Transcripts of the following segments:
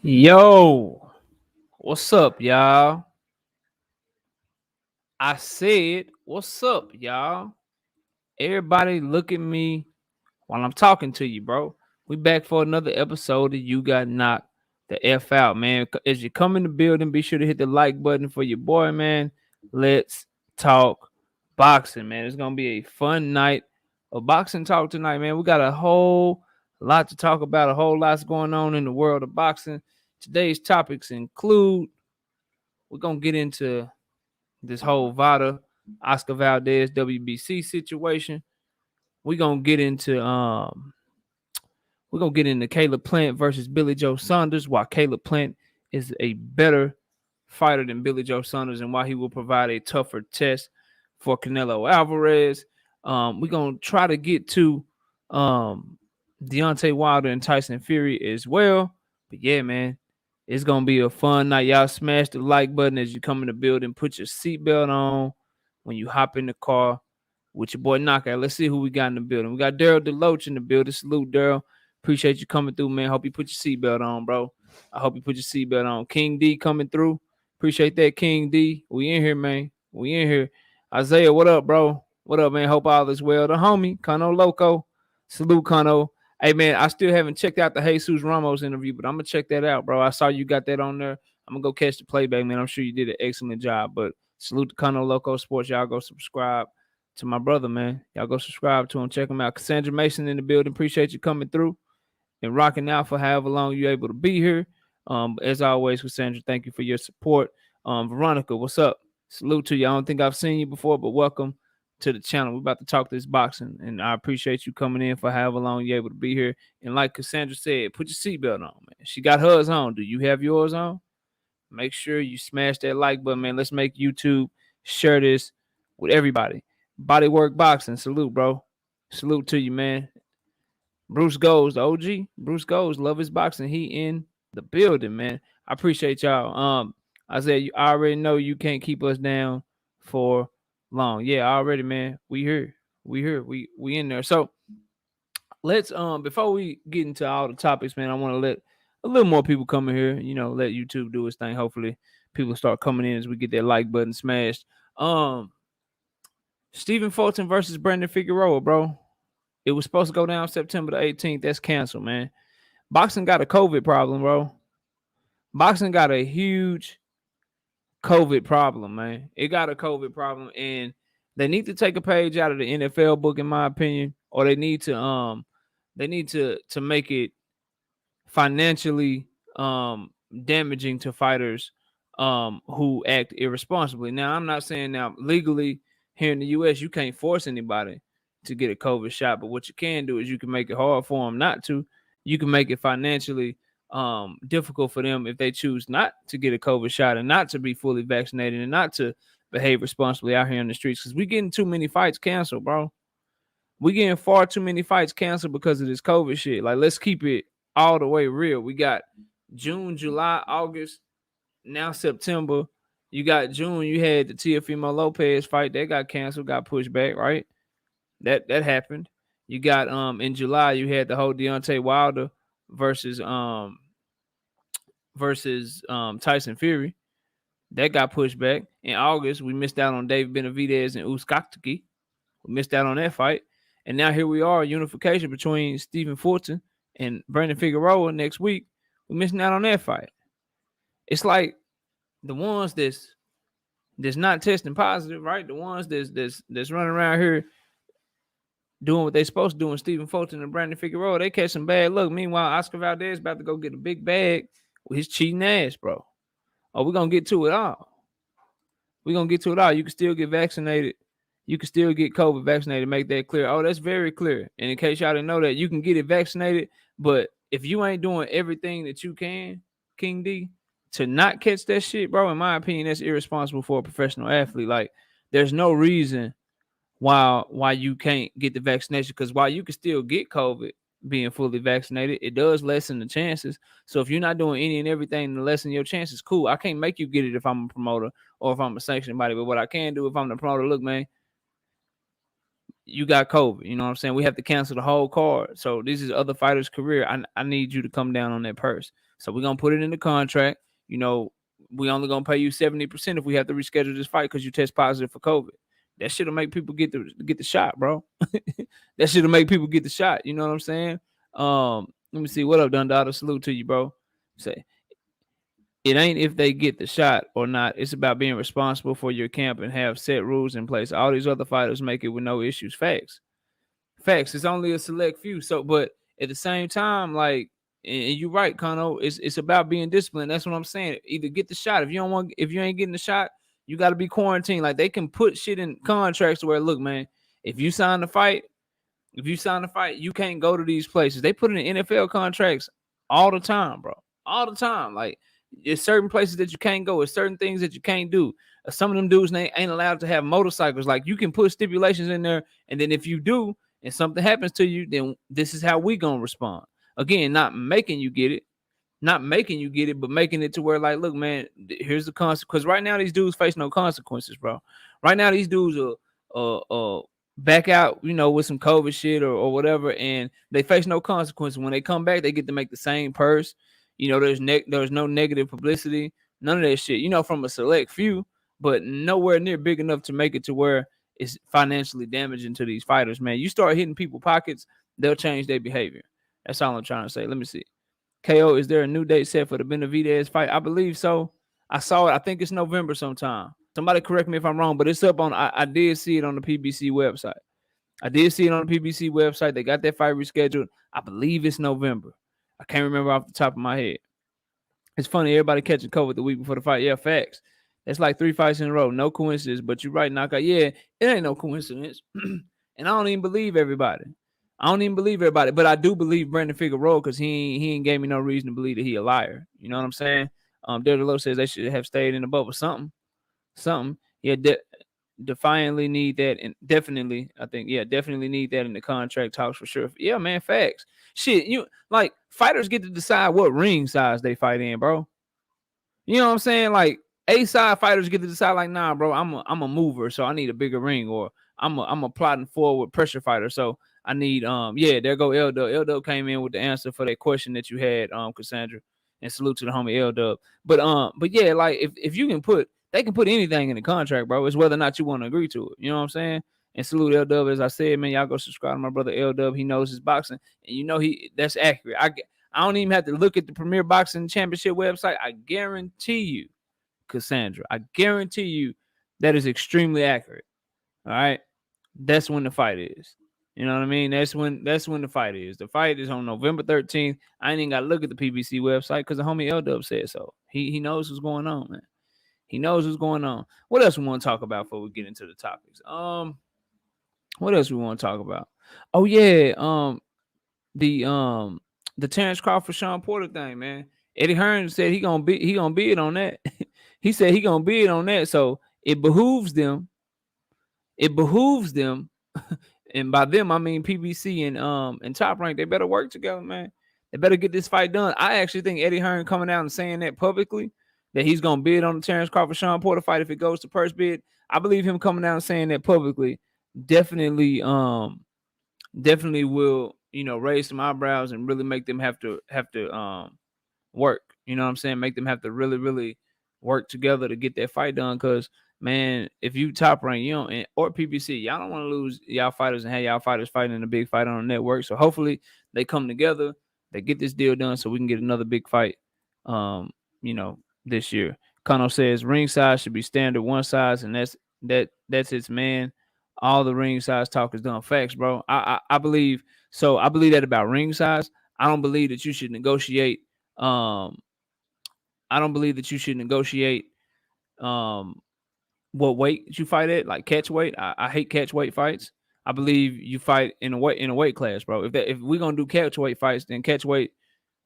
Yo, what's up, y'all? I said, what's up, y'all? Everybody look at me while I'm talking to you, bro. We back for another episode of You Got Knocked the F Out, man. As you come in the building, be sure to hit the like button for your boy, man. Let's talk boxing, man. It's going to be a fun night of boxing talk tonight, man. We got a whole lot to talk about, a whole lot's going on in the world of boxing. Today's topics include we're going to get into this whole Vada, Oscar Valdez, WBC situation. We're gonna get into Kayla Plant versus Billy Joe Saunders, why Kayla Plant is a better fighter than Billy Joe Saunders and why he will provide a tougher test for Canelo Alvarez. We're gonna try to get to Deontay Wilder and Tyson Fury as well. But yeah, man, it's gonna be a fun night. Y'all smash the like button as you come in the building. Put your seatbelt on when you hop in the car with your boy Knockout. Let's see who we got in the building. We got Daryl DeLoach in the building. Salute, Daryl. Appreciate you coming through, man. Hope you put your seatbelt on, bro. I hope you put your seatbelt on. King D coming through. Appreciate that, King D. We in here, man. We in here. Isaiah, what up, bro? What up, man? Hope all is well. The homie, Kano Loco. Salute, Kano. Hey, man, I still haven't checked out the Jesus Ramos interview, but I'm going to check that out, bro. I saw you got that on there. I'm going to go catch the playback, man. I'm sure you did an excellent job. But salute to Kano Loco Sports. Y'all go subscribe to my brother, man. Y'all go subscribe to him. Check him out. Cassandra Mason in the building. Appreciate you coming through and rocking out for however long you're able to be here. As always, Cassandra, thank you for your support. Veronica, what's up? Salute to you. I don't think I've seen you before, but welcome to the channel. We're about to talk this boxing, and I appreciate you coming in for however long you're able to be here. And like Cassandra said, put your seatbelt on, man. She got hers on. Do you have yours on? Make sure you smash that like button, man. Let's make YouTube share this with everybody. Bodywork Boxing, salute, bro. Salute to you, man. Bruce Goes, the OG. Bruce Goes, love his boxing. He in the building, man. I appreciate y'all. Isaiah, I already know you can't keep us down for long. Yeah, already, man. We here. We in there. So let's before we get into all the topics, man, I want to let a little more people come in here, let YouTube do its thing. Hopefully people start coming in as we get that like button smashed. Stephen Fulton versus Brandon Figueroa, bro. It was supposed to go down September the 18th. That's canceled, man. Boxing got a COVID problem, bro. Boxing got a huge COVID problem, man. It got a COVID problem, and they need to take a page out of the NFL book, in my opinion, or they need to make it financially damaging to fighters who act irresponsibly. Now, I'm not saying now legally here in the US you can't force anybody to get a COVID shot, but what you can do is you can make it hard for them not to. You can make it financially difficult for them if they choose not to get a COVID shot and not to be fully vaccinated and not to behave responsibly out here in the streets, because we getting too many fights canceled, bro. We getting far too many fights canceled because of this COVID shit. Like, let's keep it all the way real. We got June, July, August, now September. You got June, you had the Teofimo Lopez fight that got canceled, got pushed back, right? That happened. You got in July, you had the whole Deontay Wilder versus Tyson Fury. That got pushed back. In August, we missed out on David Benavidez and Uskaktaki. We missed out on that fight. And now here we are, unification between Stephen Fulton and Brandon Figueroa next week. We're missing out on that fight. It's like the ones that's not testing positive, right? The ones that's running around here doing what they supposed to do, and Stephen Fulton and Brandon Figueroa, they catch some bad luck. Meanwhile, Oscar Valdez about to go get a big bag with his cheating ass, bro. Oh, we're going to get to it all. We're going to get to it all. You can still get vaccinated. You can still get COVID vaccinated. Make that clear. Oh, that's very clear. And in case y'all didn't know that, you can get it vaccinated, but if you ain't doing everything that you can, King D, to not catch that shit, bro, in my opinion, that's irresponsible for a professional athlete. Like, there's no reason why you can't get the vaccination, because while you can still get COVID being fully vaccinated, it does lessen the chances. So if you're not doing any and everything to lessen your chances, cool. I can't make you get it if I'm a promoter or if I'm a sanctioned body, but what I can do if I'm the promoter, look, man, you got COVID. You know what I'm saying? We have to cancel the whole card. So this is other fighters' career. I need you to come down on that purse. So we're gonna put it in the contract. You know, we only gonna pay you 70% if we have to reschedule this fight because you test positive for COVID. That shit'll make people get the shot, bro. That shit'll make people get the shot. You know what I'm saying? Let me see. What up, Dundada? Salute to you, bro. Say it ain't if they get the shot or not. It's about being responsible for your camp and have set rules in place. All these other fighters make it with no issues. Facts. It's only a select few. So, but at the same time, like, and you're right, Kano. It's about being disciplined. That's what I'm saying. Either get the shot. If you ain't getting the shot, you got to be quarantined. Like, they can put shit in contracts where, look, man, if you sign the fight, you can't go to these places. They put it in NFL contracts all the time, bro. All the time. Like, there's certain places that you can't go. There's certain things that you can't do. Some of them dudes ain't allowed to have motorcycles. Like, you can put stipulations in there, and then if you do and something happens to you, then this is how we gonna respond. Again, not making you get it, but making it to where, like, look, man, here's the consequence. Because right now these dudes face no consequences, bro. Right now these dudes are back out, you know, with some COVID shit or whatever, and they face no consequences. When they come back, they get to make the same purse. You know, there's no negative publicity, none of that shit. You know, from a select few, but nowhere near big enough to make it to where it's financially damaging to these fighters, man. You start hitting people pockets, they'll change their behavior. That's all I'm trying to say. Let me see. KO, is there a new date set for the Benavidez fight? I believe so. I saw it. I think it's November sometime. Somebody correct me if I'm wrong, but it's up on. I did see it on the PBC website. They got that fight rescheduled. I believe it's November. I can't remember off the top of my head. It's funny, everybody catching COVID the week before the fight. Yeah, facts. That's like 3 fights in a row. No coincidence, but you're right, Knockout. Yeah, it ain't no coincidence. And I don't even believe everybody. But I do believe Brandon Figueroa because he ain't gave me no reason to believe that he a liar. You know what I'm saying? Delta Low says they should have stayed in the bubble. Something. Yeah, defiantly need that, and definitely, I think, definitely need that in the contract talks for sure. Yeah, man, facts. Shit, you like fighters get to decide what ring size they fight in, bro. You know what I'm saying? Like, A-side fighters get to decide, like, nah, bro, I'm a mover, so I need a bigger ring, or I'm a plotting forward pressure fighter, so I need there go L-Dub. L-Dub came in with the answer for that question that you had, Cassandra, and salute to the homie L-Dub. But yeah, like, if you can put, they can put anything in the contract, bro. It's whether or not you want to agree to it. You know what I'm saying? And salute L-Dub, as I said, man. Y'all go subscribe to my brother L-Dub. He knows his boxing, and you know that's accurate. I don't even have to look at the Premier Boxing Championship website. I guarantee you, Cassandra, I guarantee you that is extremely accurate. All right, that's when the fight is. You know what I mean? That's when the fight is. The fight is on November 13th. I ain't even got to look at the PBC website because the homie L-Dub said so. He knows what's going on, man. He knows what's going on. What else we want to talk about before we get into the topics? What else we want to talk about? Oh yeah, the Terrence Crawford Sean Porter thing, man. Eddie Hearn said he gonna bid on that. He said he gonna bid on that. So it behooves them. And by them I mean PBC and Top Rank. They better work together, man. They better get this fight done. I actually think Eddie Hearn coming out and saying that publicly, that he's gonna bid on the Terrence Crawford Sean Porter fight if it goes to purse bid. I believe him coming out and saying that publicly definitely will, you know, raise some eyebrows and really make them have to work. You know what I'm saying? Make them have to really, really work together to get that fight done. Because, man, if you Top Rank, you don't, or PBC, y'all don't want to lose y'all fighters and have y'all fighters fighting in a big fight on the network. So hopefully they come together, they get this deal done so we can get another big fight, you know, this year. Kano says ring size should be standard one size, and that's its man. All the ring size talk is done. Facts, bro. I believe so. I believe that about ring size. I don't believe that you should negotiate. I don't believe that you should negotiate what weight you fight at, like catch weight. I hate catch weight fights. I believe you fight in a weight class, bro. If we're gonna do catch weight fights, then catch weight,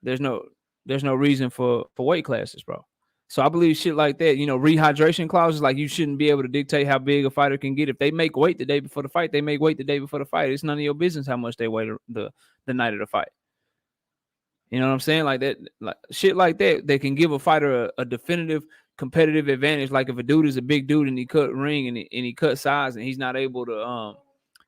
there's no reason for weight classes, bro. So I believe shit like that, you know, rehydration clauses, like you shouldn't be able to dictate how big a fighter can get. If they make weight the day before the fight, they make weight the day before the fight. It's none of your business how much they weigh the night of the fight. You know what I'm saying? Like that, like shit like that, they can give a fighter a definitive competitive advantage. Like if a dude is a big dude and he cut ring and he cut size and he's not able to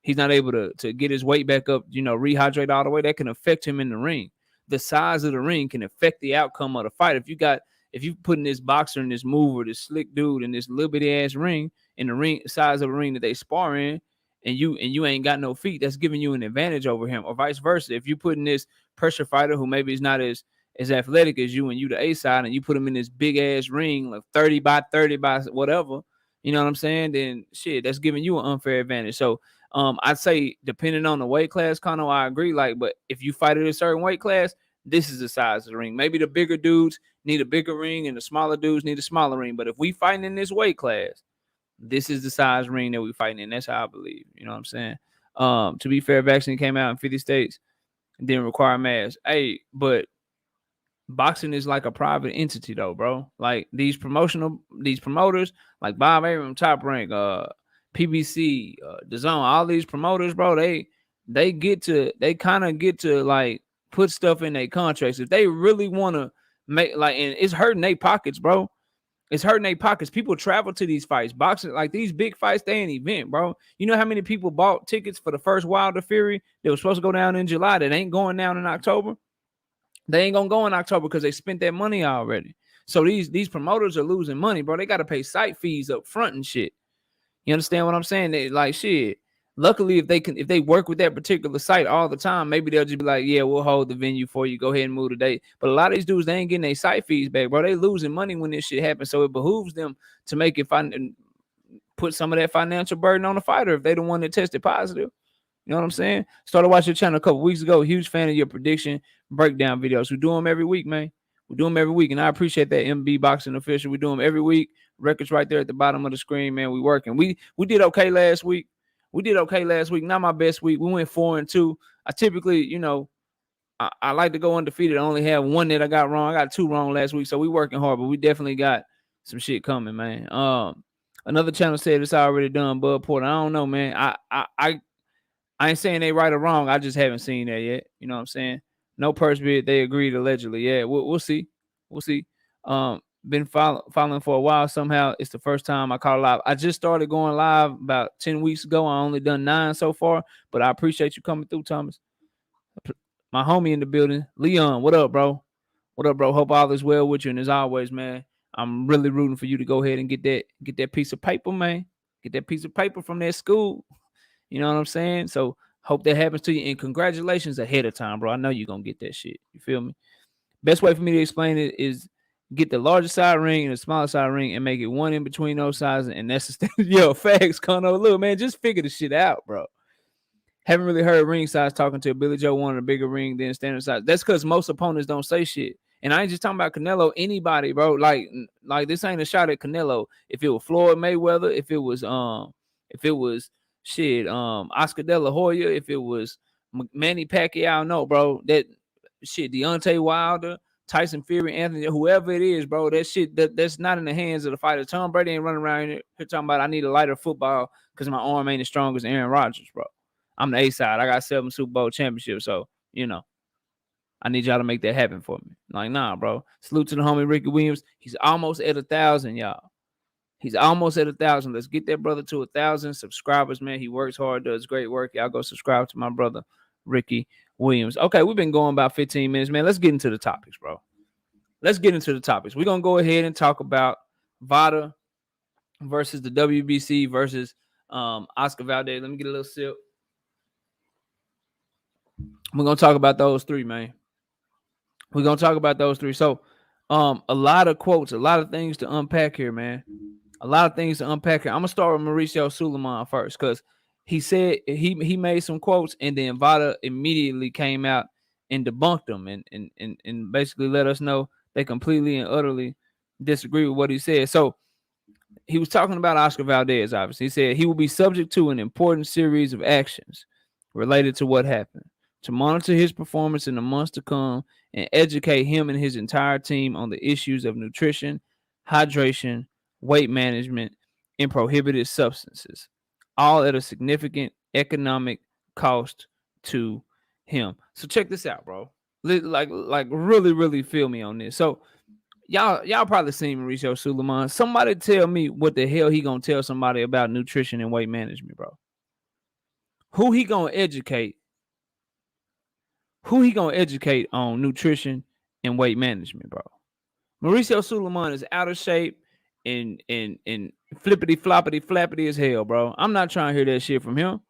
get his weight back up, you know, rehydrate all the way, that can affect him in the ring. the size of the ring can affect the outcome of the fight. If you putting this boxer in this mover, this slick dude in this little bitty ass ring, in the ring size of the ring that they spar in, and you ain't got no feet, that's giving you an advantage over him, or vice versa. If you putting this pressure fighter who maybe is not as athletic as you, and you the A side, and you put him in this big ass ring, like 30 by 30 by whatever, you know what I'm saying? Then shit, that's giving you an unfair advantage. So I'd say depending on the weight class, Kano, I agree. Like, but if you fight at a certain weight class, this is the size of the ring. Maybe the bigger dudes need a bigger ring and the smaller dudes need a smaller ring. But if we fighting in this weight class, this is the size ring that we fighting in. That's how I believe. You know what I'm saying? To be fair, vaccine came out in 50 states and didn't require masks. Hey, but boxing is like a private entity though, bro. Like these promoters, like Bob Arum, Top Rank, PBC, DAZN, all these promoters, bro, they kind of get to like put stuff in their contracts if they really want to make, like, and it's hurting their pockets, bro. It's hurting their pockets. People travel to these fights. Boxing, like these big fights, they an event, bro. You know how many people bought tickets for the first Wilder Fury that was supposed to go down in July that ain't going down in October? They ain't gonna go in October because they spent that money already. So these promoters are losing money, bro. They got to pay site fees up front and shit. You understand what I'm saying? They like shit. Luckily, if they work with that particular site all the time, maybe they'll just be like, yeah, we'll hold the venue for you. Go ahead and move the date. But a lot of these dudes, they ain't getting their site fees back, bro. They losing money when this shit happens. So it behooves them to make it put some of that financial burden on the fighter if they the one that tested positive. You know what I'm saying? Started watching your channel a couple weeks ago. Huge fan of your prediction breakdown videos. We do them every week, man. We do them every week, and I appreciate that. MB Boxing Official. We do them every week. Records right there at the bottom of the screen, man. We working. We did okay last week. Not my best week. We went 4-2. I typically, you know, I like to go undefeated. I only have one that I got wrong. I got 2 wrong last week, so we working hard, but we definitely got some shit coming, man. Another channel said it's already done, Bud Porter. I don't know, man. I ain't saying they right or wrong. I just haven't seen that yet. You know what I'm saying? No purse bid. They agreed allegedly. Yeah, we'll see. We'll see. Been following for a while. Somehow it's the first time I caught live. I just started going live about 10 weeks ago. I only done 9 so far, but I appreciate you coming through, Thomas. My homie in the building, Leon. What up, bro? What up, bro? Hope all is well with you. And as always, man, I'm really rooting for you to go ahead and get that piece of paper, man. Get that piece of paper from that school. You know what I'm saying? So hope that happens to you. And congratulations ahead of time, bro. I know you're going to get that shit. You feel me? Best way for me to explain it is get the larger side ring and the smaller side ring and make it one in between those sides. And that's the standard. Yo, facts, Kono. Look, man, just figure the shit out, bro. Haven't really heard ring size talking to Billy Joe wanted a bigger ring than standard size. That's because most opponents don't say shit. And I ain't just talking about Canelo, anybody, bro. Like this ain't a shot at Canelo. If it was Floyd Mayweather, if it was Oscar De La Hoya, if it was Manny Pacquiao, no, bro. That shit, Deontay Wilder, Tyson Fury, Anthony, whoever it is, bro, that shit, that's not in the hands of the fighter. Tom Brady ain't running around here talking about I need a lighter football because my arm ain't as strong as Aaron Rodgers, bro. I'm the A side. I got 7 Super Bowl championships, so, you know, I need y'all to make that happen for me. Like, nah, bro. Salute to the homie Ricky Williams. He's almost at 1,000, y'all. He's almost at 1,000. Let's get that brother to 1,000 subscribers, man. He works hard, does great work. Y'all go subscribe to my brother, Ricky Williams. Okay, we've been going about 15 minutes, man. Let's get into the topics, bro. Let's get into the topics. We're going to go ahead and talk about Vada versus the WBC versus Oscar Valdez. Let me get a little sip. We're going to talk about those 3, man. We're going to talk about those 3. So, a lot of quotes, a lot of things to unpack here, man. A lot of things to unpack here. I'm going to start with Mauricio Suleiman first because he said he made some quotes and then Vada immediately came out and debunked them and basically let us know they completely and utterly disagree with what he said. So he was talking about Oscar Valdez, obviously. He said he will be subject to an important series of actions related to what happened, to monitor his performance in the months to come and educate him and his entire team on the issues of nutrition, hydration, weight management, and prohibited substances, all at a significant economic cost to him. So check this out, bro. Like really, really feel me on this. So y'all probably seen Mauricio Suleiman. Somebody tell me what the hell he gonna tell somebody about nutrition and weight management, bro. Who he gonna educate Who he gonna educate on nutrition and weight management, bro? Mauricio Suleiman is out of shape and flippity floppity flappity as hell, bro. I'm not trying to hear that shit from him.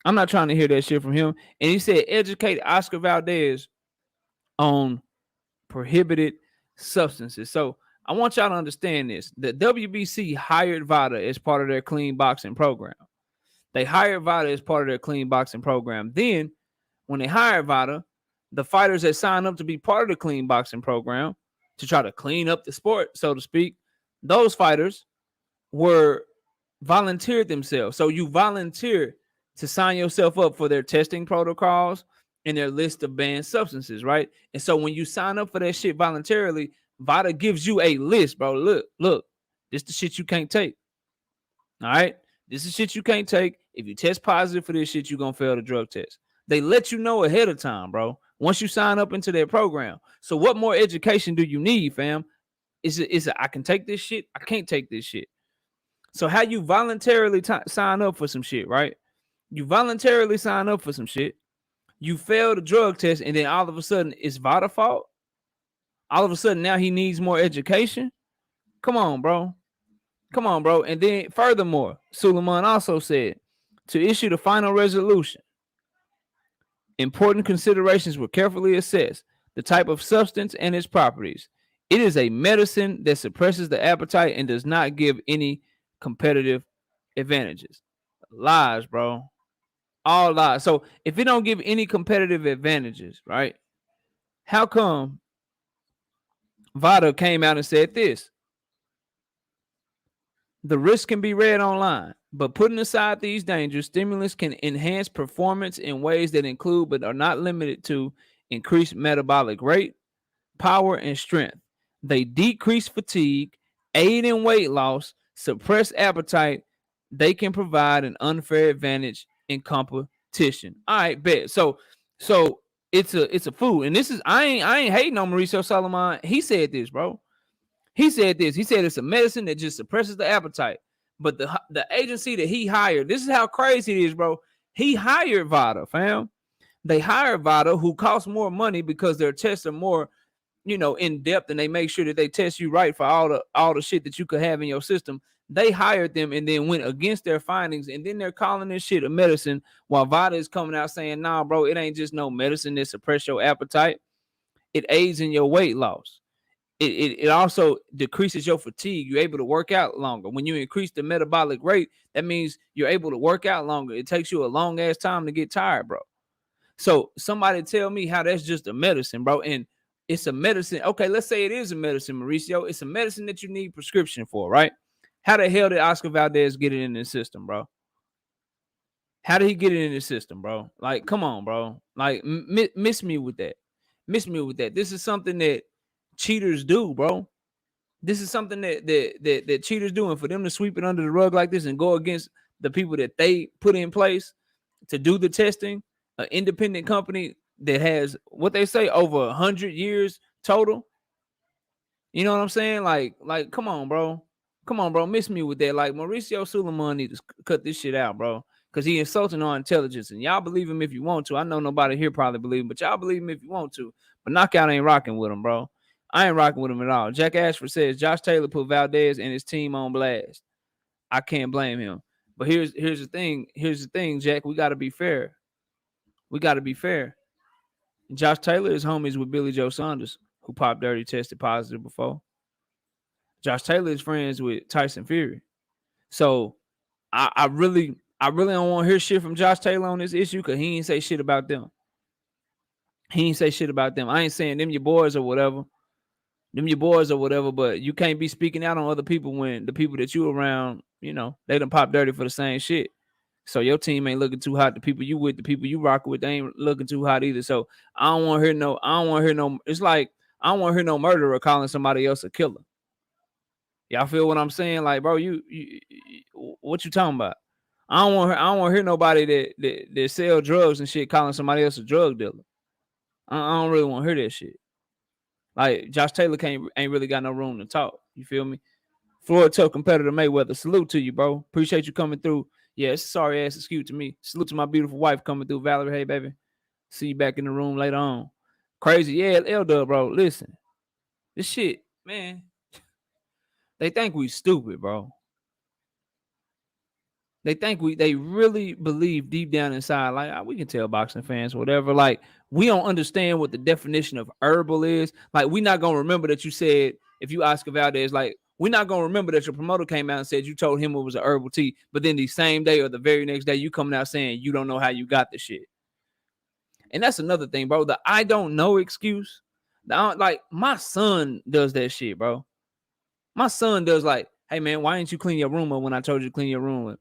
I'm not trying to hear that shit from him. And he said educate Oscar Valdez on prohibited substances. So I want y'all to understand this. The WBC hired Vada as part of their clean boxing program. They hired Vada as part of their clean boxing program. Then when they hired Vada, the fighters that signed up to be part of the clean boxing program to try to clean up the sport, so to speak, those fighters were volunteered themselves. So you volunteer to sign yourself up for their testing protocols and their list of banned substances, right? And so when you sign up for that shit voluntarily, Vada gives you a list, bro. Look, this the shit you can't take. All right? This is shit you can't take. If you test positive for this shit, you're going to fail the drug test. They let you know ahead of time, bro, once you sign up into their program. So what more education do you need, fam? Is it I can take this shit? I can't take this shit. So how you voluntarily sign up for some shit, right? You voluntarily sign up for some shit. You fail the drug test, and then all of a sudden it's Vada's fault. All of a sudden now he needs more education. Come on, bro. Come on, bro. And then furthermore, Suleiman also said to issue the final resolution, important considerations were carefully assessed. The type of substance and its properties. It is a medicine that suppresses the appetite and does not give any competitive advantages. Lies, bro. All lies. So if it don't give any competitive advantages, right? How come Vada came out and said this? The risk can be read online, but putting aside these dangers, stimulants can enhance performance in ways that include but are not limited to increased metabolic rate, power, and strength. They decrease fatigue, aid in weight loss, suppress appetite. They can provide an unfair advantage in competition. All right, bet. So it's a food, and this is I ain't hating on Mauricio Suleiman. He said this, bro. He said this. He said it's a medicine that just suppresses the appetite. But the agency that he hired, this is how crazy it is, bro. He hired Vada, fam. They hired Vada, who costs more money because their tests are more, in depth, and they make sure that they test you right for all the shit that you could have in your system. They hired them and then went against their findings, and then they're calling this shit a medicine while Vada is coming out saying, nah, bro, it ain't just no medicine that suppress your appetite. It aids in your weight loss. It also decreases your fatigue. You're able to work out longer. When you increase the metabolic rate, that means you're able to work out longer. It takes you a long ass time to get tired, bro. So somebody tell me how that's just a medicine, bro. And it's a medicine. Okay, let's say it is a medicine, Mauricio. It's a medicine that you need prescription for, right? How the hell did Oscar Valdez get it in the system, bro? How did he get it in the system, bro? Like, come on, bro. Like, miss me with that. Miss me with that. This is something that cheaters do, bro. This is something that cheaters do, and for them to sweep it under the rug like this and go against the people that they put in place to do the testing, an independent company that has what they say over 100 years total. You know what I'm saying? Like, come on, bro. Come on, bro. Miss me with that. Like, Mauricio Suleiman needs to cut this shit out, bro. Because he insulting our intelligence. And y'all believe him if you want to. I know nobody here probably believe him, but y'all believe him if you want to. But Knockout ain't rocking with him, bro. I ain't rocking with him at all. Jack Ashford says Josh Taylor put Valdez and his team on blast. I can't blame him. But here's the thing. Here's the thing, Jack. We got to be fair. We got to be fair. Josh Taylor is homies with Billy Joe Saunders, who popped dirty, tested positive before. Josh Taylor is friends with Tyson Fury. So I really don't want to hear shit from Josh Taylor on this issue because he ain't say shit about them. He ain't say shit about them. I ain't saying them your boys or whatever. But you can't be speaking out on other people when the people that you around, they done pop dirty for the same shit. So your team ain't looking too hot. The people you with, the people you rock with, they ain't looking too hot either. So I don't want to hear no. It's like I don't want to hear no murderer calling somebody else a killer. Y'all feel what I'm saying? Like, bro, you what you talking about? I don't want to hear nobody that sell drugs and shit calling somebody else a drug dealer. I don't really want to hear that shit. Like, Josh Taylor ain't really got no room to talk. You feel me? Floyd tough competitor Mayweather. Salute to you, bro. Appreciate you coming through. Yeah, it's a sorry ass excuse to me. Salute to my beautiful wife coming through. Valerie, hey, baby. See you back in the room later on. Crazy. Yeah, L-Dub, bro. Listen. This shit, man. They think we stupid, bro. They really believe deep down inside, like, we can tell boxing fans, whatever. Like, we don't understand what the definition of herbal is. Like, we're not gonna remember that you said, if you Oscar Valdez, like, we're not gonna remember that your promoter came out and said you told him it was a herbal tea, but then the same day or the very next day, you coming out saying you don't know how you got the shit. And that's another thing, bro. The I don't know excuse. Like, my son does that shit, bro. My son does, like, hey man, why didn't you clean your room up when I told you to clean your room up?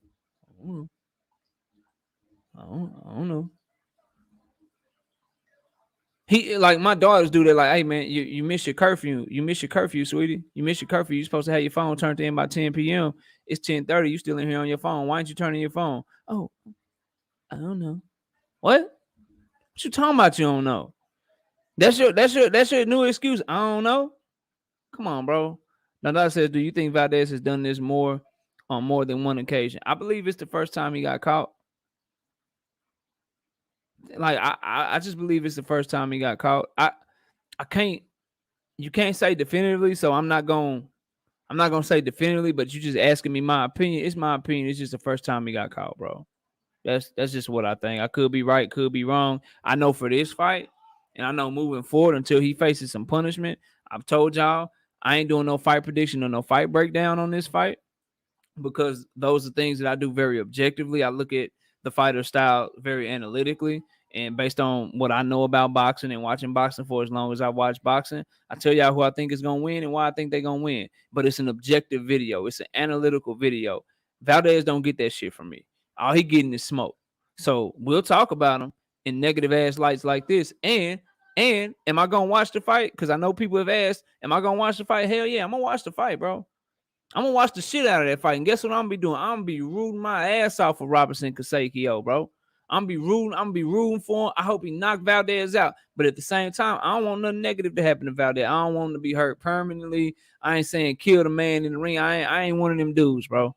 I don't know. He, like, my daughters do that. Like, hey man, you miss your curfew. You miss your curfew, sweetie. You miss your curfew. You're supposed to have your phone turned in by 10 p.m. It's 10:30. You still in here on your phone. Why aren't you turning your phone? Oh, I don't know. What? What you talking about? You don't know. That's your new excuse. I don't know. Come on, bro. Now that says, do you think Valdez has done this more on more than one occasion? I believe it's the first time he got caught. Like, I just believe it's the first time he got caught. You can't say definitively, so I'm not gonna say definitively, but you just asking me my opinion. It's my opinion. It's just the first time he got caught, bro. That's just what I think. I could be right, could be wrong. I know for this fight, and I know moving forward until he faces some punishment. I've told y'all I ain't doing no fight prediction or no fight breakdown on this fight, because those are things that I do very objectively. I look at the fighter style very analytically, and based on what I know about boxing and watching boxing for as long as I watch boxing, I tell y'all who I think is gonna win and why I think they're gonna win. But it's an objective video, it's an analytical video. Valdez don't get that shit from me. All he getting is smoke. So we'll talk about him in negative ass lights like this. And am I gonna watch the fight? Because I know people have asked, am I gonna watch the fight? Hell yeah, I'm gonna watch the fight, bro. I'm gonna watch the shit out of that fight. And guess what I'm gonna be doing? I'm gonna be rooting my ass off for Robinson Kasakio, bro. I'm gonna be rooting for him. I hope he knock Valdez out. But at the same time, I don't want nothing negative to happen to Valdez. I don't want him to be hurt permanently. I ain't saying kill the man in the ring. I ain't one of them dudes, bro.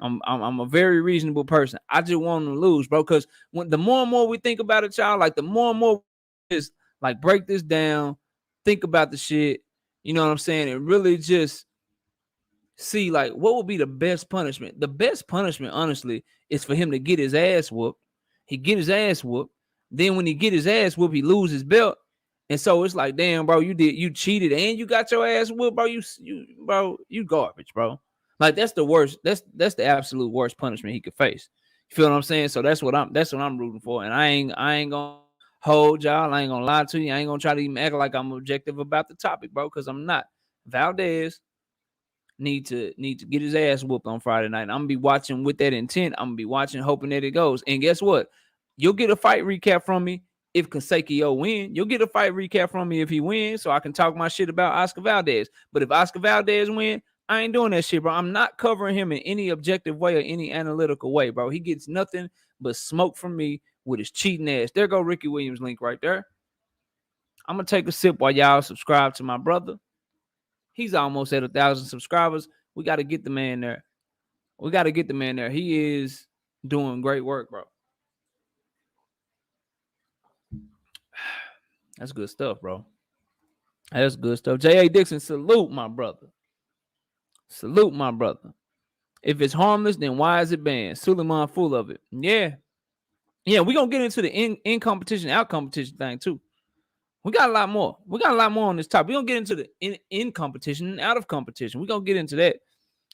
I'm a very reasonable person. I just want him to lose, bro. Because when the more and more we think about it, y'all, like the more and more is like break this down, think about the shit. You know what I'm saying? And really just see, like, what would be the best punishment? The best punishment, honestly, is for him to get his ass whooped. He get his ass whooped. Then when he get his ass whooped, he lose his belt. And so it's like, damn, bro, you cheated and you got your ass whooped, bro. You garbage, bro. Like, that's the worst. That's the absolute worst punishment he could face. You feel what I'm saying? So that's what I'm rooting for. And I ain't gonna hold y'all. I ain't gonna lie to you. I ain't gonna try to even act like I'm objective about the topic, bro, because I'm not. Valdez need to get his ass whooped on Friday night. I'm gonna be watching with that intent. I'm gonna be watching, hoping that it goes. And guess what? You'll get a fight recap from me if Kasakio win. You'll get a fight recap from me if he wins, so I can talk my shit about Oscar Valdez. But if Oscar Valdez win, I ain't doing that shit, bro. I'm not covering him in any objective way or any analytical way, bro. He gets nothing but smoke from me with his cheating ass. There go Ricky Williams link right there. I'm gonna take a sip while y'all subscribe to my brother. He's almost at 1,000 subscribers. We got to get the man there. He is doing great work, bro. That's good stuff, bro. That's good stuff. J.A. Dixon, salute my brother. Salute my brother. If it's harmless, then why is it banned? Suleiman full of it. Yeah. Yeah, we're going to get into the in competition, out competition thing, too. We got a lot more. On this topic. We're going to get into the in competition and out of competition. We're going to get into that.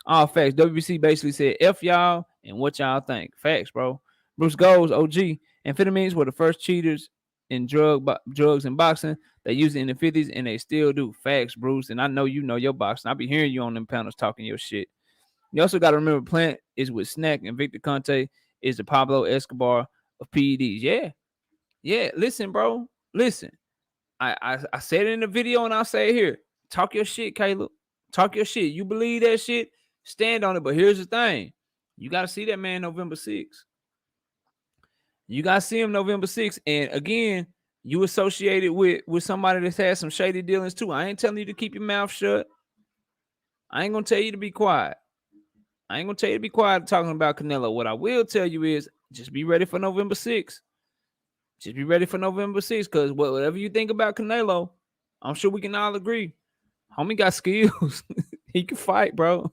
All facts. WBC basically said, F y'all and what y'all think. Facts, bro. Bruce Goes, OG. Amphetamines were the first cheaters in drugs and boxing. They used it in the 50s and they still do. Facts, Bruce. And I know you know your boxing. I'll be hearing you on them panels talking your shit. You also got to remember Plant is with Snack and Victor Conte is the Pablo Escobar of PEDs. Yeah. Yeah. Listen, bro. Listen. I said it in the video and I'll say it here. Talk your shit, Kayla. Talk your shit. You believe that shit? Stand on it. But here's the thing. You got to see that man November 6th. You got to see him November 6th. And again, you associated with somebody that's had some shady dealings too. I ain't telling you to keep your mouth shut. I ain't going to tell you to be quiet. Talking about Canelo. What I will tell you is just be ready for November 6th. Just be ready for November 6th, because whatever you think about Canelo, I'm sure we can all agree. Homie got skills. He can fight, bro.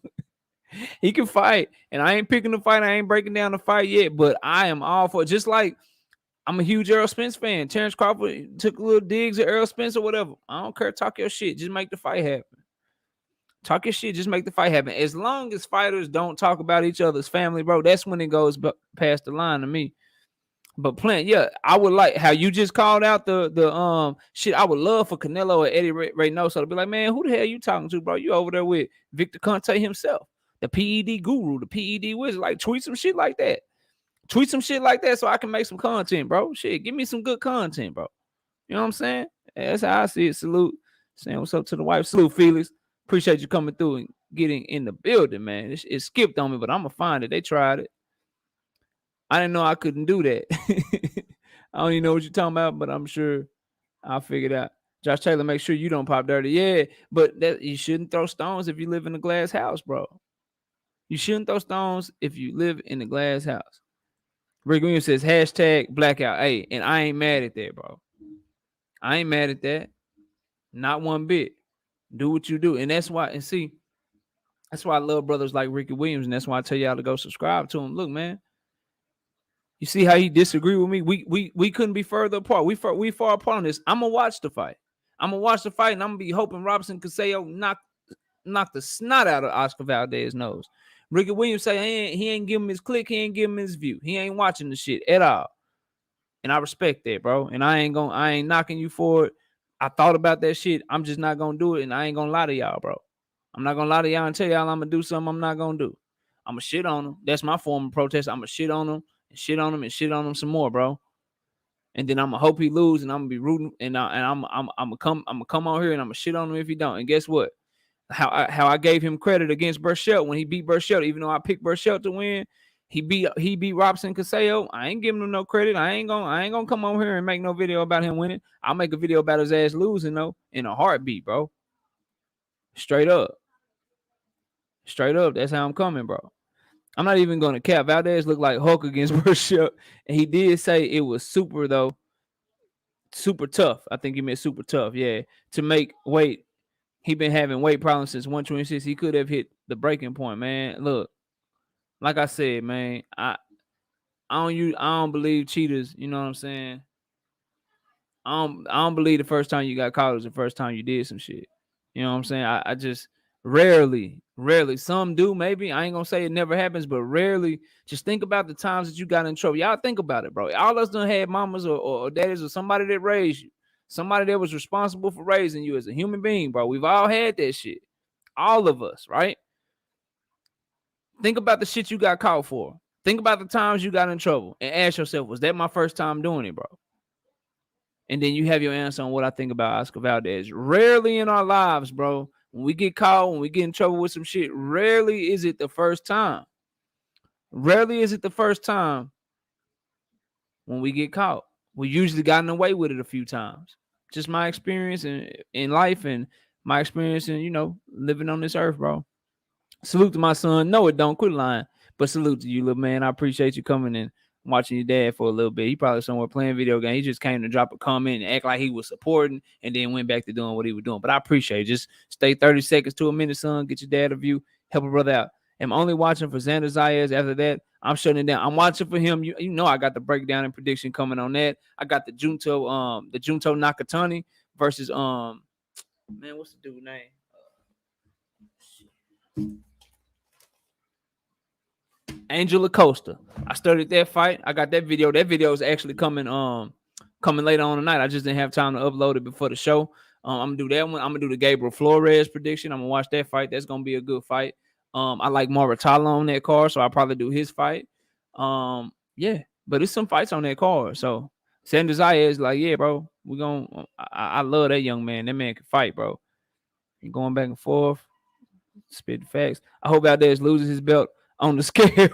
He can fight. And I ain't picking the fight. I ain't breaking down the fight yet, but I am all for it. Just like I'm a huge Errol Spence fan. Terrence Crawford took a little digs at Errol Spence or whatever. I don't care. Talk your shit. Just make the fight happen. Talk your shit. Just make the fight happen. As long as fighters don't talk about each other's family, bro, that's when it goes past the line to me. But Plant, yeah, I would like how you just called out the shit. I would love for Canelo or Eddie Reynoso to be like, man, who the hell you talking to, bro? You over there with Victor Conte himself, the PED guru, the PED wizard. Like, tweet some shit like that. Tweet some shit like that so I can make some content, bro. Shit, give me some good content, bro. You know what I'm saying? That's how I see it. Salute. Saying what's up to the wife. Salute, Felix. Appreciate you coming through and getting in the building, man. It skipped on me, but I'm going to find it. They tried it. I didn't know I couldn't do that. I don't even know what you're talking about, but I'm sure I'll figure it out. Josh Taylor, make sure you don't pop dirty. Yeah, but that you shouldn't throw stones if you live in a glass house, bro. You shouldn't throw stones if you live in a glass house. Rick Williams says hashtag blackout. Hey, and I ain't mad at that, bro. I ain't mad at that. Not one bit. Do what you do. And that's why, and see, that's why I love brothers like Ricky Williams, and that's why I tell y'all to go subscribe to him. Look, man. You see how he disagree with me? We couldn't be further apart. We far apart on this. I'm gonna watch the fight. I'm gonna watch the fight, and I'm gonna be hoping Robinson Castillo knock the snot out of Oscar Valdez nose. Ricky Williams say he ain't give him his click, he ain't give him his view. He ain't watching the shit at all. And I respect that, bro. And I ain't knocking you for it. I thought about that shit. I'm just not gonna do it, and I ain't gonna lie to y'all, bro. I'm not gonna lie to y'all and tell y'all I'm gonna do something I'm not gonna do. I'm gonna shit on them. That's my form of protest. I'm gonna shit on them. Shit on him and shit on him some more, bro. And then I'm gonna hope he lose, and I'm gonna be rooting, and I'm gonna come on here and I'm gonna shit on him if he don't. And guess what? How I gave him credit against Burchell when he beat Burchell, even though I picked Burchell to win, he beat Robson Castillo. I ain't giving him no credit. I ain't gonna come on here and make no video about him winning. I'll make a video about his ass losing though, in a heartbeat, bro. Straight up. That's how I'm coming, bro. I'm not even going to cap. Valdez looked like Hulk against Burchell. And he did say it was super, though. Super tough. I think he meant super tough, yeah. To make weight. He been having weight problems since 126. He could have hit the breaking point, man. Look, like I said, man, I don't believe cheaters. You know what I'm saying? I don't believe the first time you got caught was the first time you did some shit. You know what I'm saying? I just rarely. Some do, maybe. I ain't gonna say it never happens, but rarely. Just think about the times that you got in trouble. Y'all think about it, bro. All us done had mamas or daddies or somebody that raised you. Somebody that was responsible for raising you as a human being, bro. We've all had that shit. All of us, right? Think about the shit you got caught for. Think about the times you got in trouble and ask yourself, was that my first time doing it, bro? And then you have your answer on what I think about Oscar Valdez. Rarely in our lives, bro, when we get caught, when we get in trouble with some shit, rarely is it the first time. Rarely is it the first time when we get caught. We usually gotten away with it a few times. Just my experience in life and my experience in, living on this earth, bro. Salute to my son. No, it don't. Quit lying. But salute to you, little man. I appreciate you coming in. Watching your dad for a little bit. He probably somewhere playing video game. He just came to drop a comment and act like he was supporting and then went back to doing what he was doing. But I appreciate it. Just stay 30 seconds to a minute, son. Get your dad a view. Help a brother out. I'm only watching for Xander Zayas. After that, I'm shutting it down. I'm watching for him. You know I got the breakdown and prediction coming on that. I got the Junto Nakatani versus man, what's the dude's name? Angel Acosta. I started that fight. I got that video. That video is actually coming later on tonight. I just didn't have time to upload it before the show. I'm gonna do that one. I'm gonna do the Gabriel Flores prediction. I'm gonna watch that fight. That's gonna be a good fight. I like Maratala on that card, so I'll probably do his fight. Yeah, but there's some fights on that card. So Sanders is like, yeah, bro, we're gonna I love that young man. That man can fight, bro. He going back and forth, spit the facts. I hope Valdez loses his belt on the scale.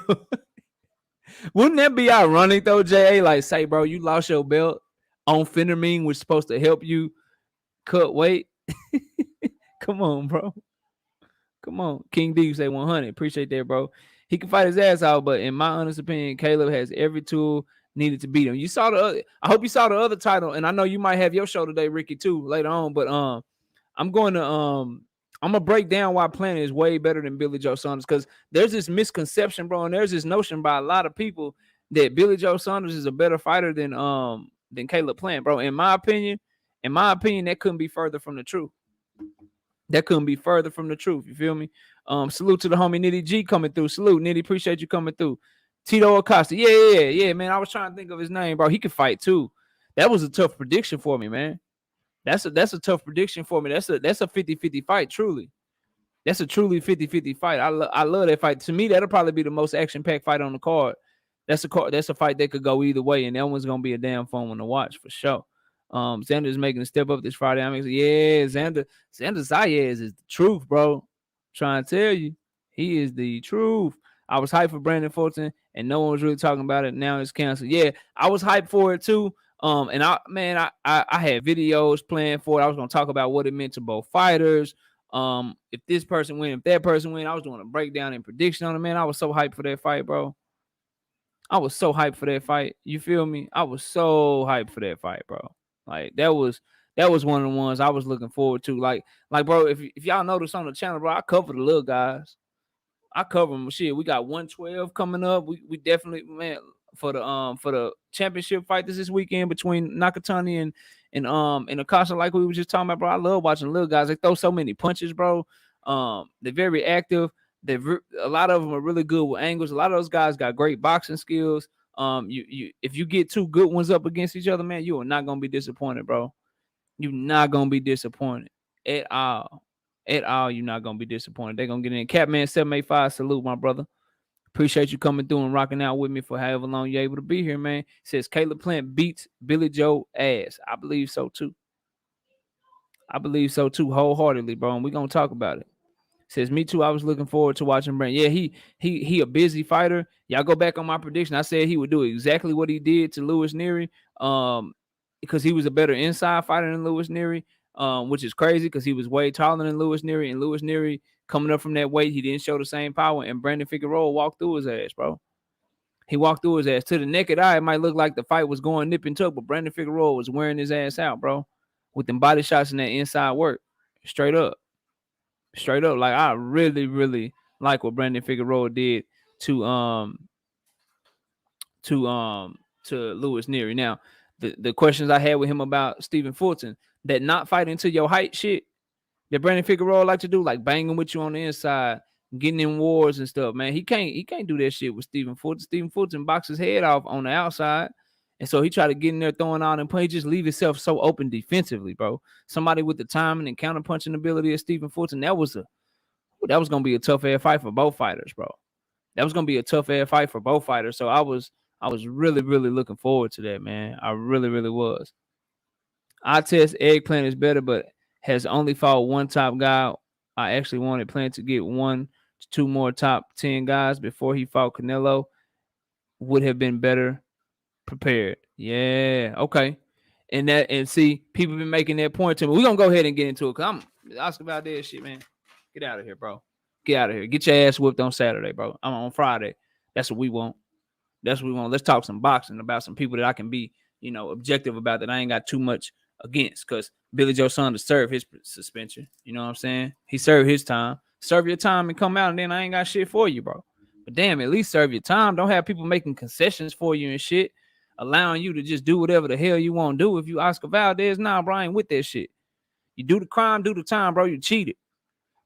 Wouldn't that be ironic though, J.A.? Like, say, bro, you lost your belt on phentermine, which is supposed to help you cut weight. Come on, bro. Come on. King D, you say 100. Appreciate that, bro. He can fight his ass out, but in my honest opinion, Caleb has every tool needed to beat him. You saw the other, I hope you saw the other title, and I know you might have your show today, Ricky, too, later on. But I'm gonna break down why Planet is way better than Billy Joe Saunders, because there's this misconception, bro, and there's this notion by a lot of people that Billy Joe Saunders is a better fighter than Caleb Plant, bro. In my opinion, that couldn't be further from the truth. That couldn't be further from the truth. You feel me? Salute to the homie Nitty G coming through. Salute, Nitty. Appreciate you coming through. Tito Acosta. Yeah, man. I was trying to think of his name, bro. He could fight too. That was a tough prediction for me, man. That's a tough prediction for me. That's a 50-50 fight, truly. That's a truly 50-50 fight. I love that fight. To me, that'll probably be the most action-packed fight on the card. That's a fight that could go either way, and that one's gonna be a damn fun one to watch for sure. Xander's making a step up this Friday. Xander Zayas is the truth, bro. Trying to tell you, he is the truth. I was hyped for Brandon Fulton, and no one was really talking about it. Now it's canceled. Yeah, I was hyped for it too. And I had videos planned for it. I was gonna talk about what it meant to both fighters. If this person win, if that person win, I was doing a breakdown and prediction on it. Man, I was so hyped for that fight, bro. I was so hyped for that fight. You feel me? I was so hyped for that fight, bro. Like that was one of the ones I was looking forward to. Like bro, if y'all notice on the channel, bro, I cover the little guys. I cover them. Shit, we got 112 coming up. We definitely, man, for the championship fight this weekend between Nakatani and Acosta, like we were just talking about, bro. I love watching little guys. They throw so many punches, bro. They're very active. A lot of them are really good with angles. A lot of those guys got great boxing skills. If you get two good ones up against each other, man, you are not gonna be disappointed, bro. You're not gonna be disappointed at all. At all, you're not gonna be disappointed. They're gonna get in. Catman 785, salute, my brother. Appreciate you coming through and rocking out with me for however long you're able to be here, man. Says Caleb Plant beats Billy Joe ass. I believe so too. Wholeheartedly, bro. And we're gonna talk about it. Says me too. I was looking forward to watching Brandon. Yeah, he a busy fighter. Y'all go back on my prediction. I said he would do exactly what he did to Louis Neary, because he was a better inside fighter than Louis Neary, which is crazy because he was way taller than Louis Neary, and Louis Neary coming up from that weight, he didn't show the same power. And Brandon Figueroa walked through his ass, bro. He walked through his ass. To the naked eye, it might look like the fight was going nip and tuck, but Brandon Figueroa was wearing his ass out, bro, with them body shots and that inside work, straight up. Like I really, really like what Brandon Figueroa did to Louis Neary. Now, the questions I had with him about Stephen Fulton, that not fighting to your height shit that Brandon Figueroa like to do, like banging with you on the inside, getting in wars and stuff, man. He can't do that shit with Stephen Fulton. Stephen Fulton boxed his head off on the outside. And so he tried to get in there throwing out and play, just leave himself so open defensively, bro. Somebody with the timing and counterpunching ability of Stephen Fulton, that was gonna be a tough ass fight for both fighters, bro. That was gonna be a tough ass fight for both fighters. So I was really, really looking forward to that, man. I really, really was. I test Eggplant is better, but has only fought one top guy. I actually wanted Plant to get 1 to 2 more top 10 guys before he fought Canelo. Would have been better prepared. Yeah, okay. And see, people been making that point to me. We're gonna go ahead and get into it, because I'm Oscar Valdez shit, man. Get out of here, bro. Get out of here. Get your ass whipped on Saturday, bro. I'm on Friday. That's what we want. Let's talk some boxing about some people that I can be, objective about, that I ain't got too much against, because Billy Joe Saunders served his suspension. You know what I'm saying? He served his time. Serve your time and come out, and then I ain't got shit for you, bro. But damn, at least serve your time. Don't have people making concessions for you and shit, allowing you to just do whatever the hell you want to do. If you Oscar Valdez, nah, bro, I ain't with that shit. You do the crime, do the time, bro. You cheated.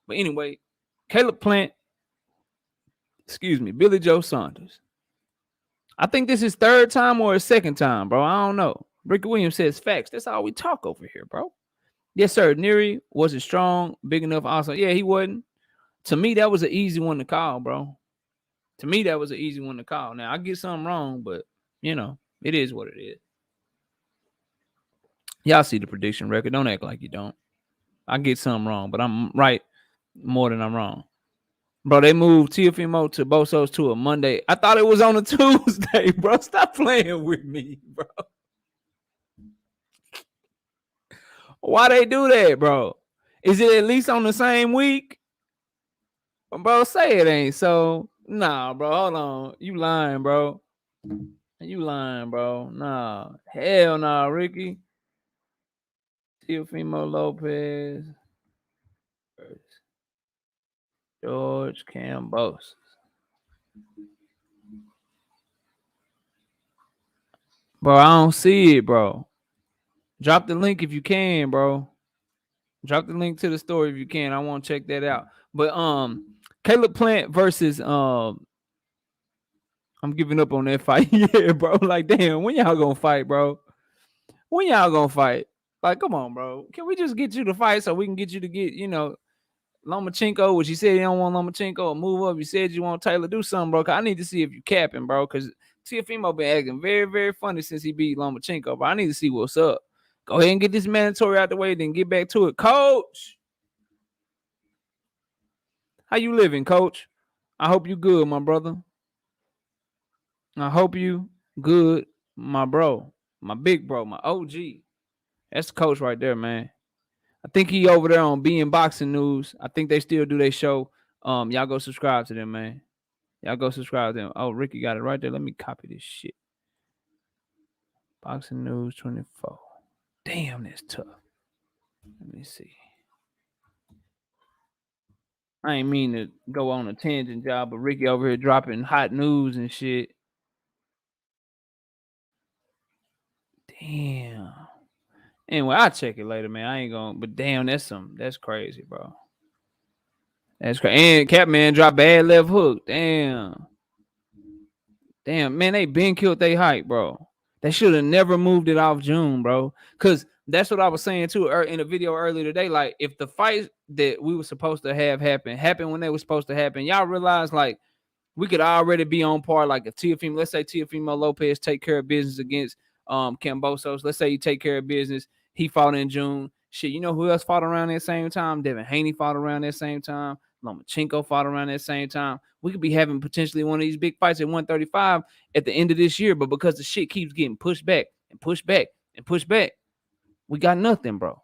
But anyway, Caleb Plant, Billy Joe Saunders. I think this is third time or a second time, bro. I don't know. Ricky Williams says facts. That's all we talk over here, bro. Yes, sir. Neary wasn't strong, big enough. Also, yeah, he wasn't. To me, that was an easy one to call, bro. Now, I get something wrong, but, it is what it is. Y'all see the prediction record. Don't act like you don't. I get something wrong, but I'm right more than I'm wrong. Bro, they moved Teofimo to Boso's to a Monday. I thought it was on a Tuesday, bro. Stop playing with me, bro. Why they do that, bro? Is it at least on the same week? Bro, say it ain't so. Nah, bro, hold on. You lying, bro. You lying, bro? Nah, hell nah, Ricky. Teofimo Lopez versus George Kambosos. Bro, I don't see it, bro. Drop the link if you can, bro. Drop the link to the story if you can. I want to check that out. But Caleb Plant versus I'm giving up on that fight. Yeah, bro. Like, damn, when y'all gonna fight, bro? When y'all gonna fight? Like, come on, bro. Can we just get you to fight so we can get you to get, Lomachenko, which you said you don't want Lomachenko, move up. You said you want Taylor, do something, bro. I need to see if you capping, bro. Because Teofimo been acting very, very funny since he beat Lomachenko, bro. I need to see what's up. Go ahead and get this mandatory out the way, then get back to it. Coach, how you living, Coach? I hope you good, my brother. I hope you good, my bro, my big bro, my OG. That's the coach right there, man. I think he over there on Being Boxing News. I think they still do their show. Y'all go subscribe to them, man. Y'all go subscribe to them. Oh, Ricky got it right there. Let me copy this shit. Boxing News 24. Damn, that's tough. Let me see. I ain't mean to go on a tangent, y'all, but Ricky over here dropping hot news and shit. Damn. Anyway, I'll check it later, man. I ain't gonna, but damn, that's crazy, bro. That's crazy. And Catman dropped bad left hook. Damn. Damn, man, they been killed they hype, bro. They should have never moved it off June, bro. Cause that's what I was saying too in a video earlier today. Like, if the fight that we were supposed to have happened when they were supposed to happen, y'all realize like we could already be on par. Like if Teofimo, let's say Teofimo Lopez take care of business against Kambosos. Let's say he take care of business. He fought in June. Shit, you know who else fought around that same time? Devin Haney fought around that same time. Lomachenko fought around that same time. We could be having potentially one of these big fights at 135 at the end of this year, but because the shit keeps getting pushed back and pushed back and pushed back, we got nothing, bro.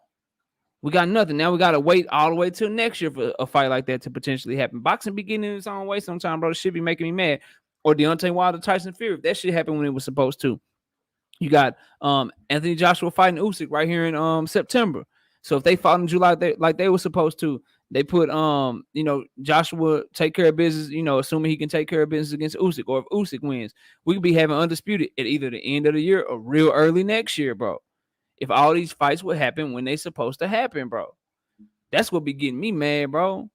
We got nothing. Now we got to wait all the way till next year for a fight like that to potentially happen. Boxing be getting in its own way sometimes, bro. It should be making me mad. Or Deontay Wilder, Tyson Fury. If that shit happened when it was supposed to. You got Anthony Joshua fighting Usyk right here in September. So if they fought in July like they were supposed to, they put Joshua take care of business, assuming he can take care of business against Usyk. Or if Usyk wins, we could be having undisputed at either the end of the year or real early next year, bro. If all these fights would happen when they supposed to happen, bro. That's what be getting me mad, bro.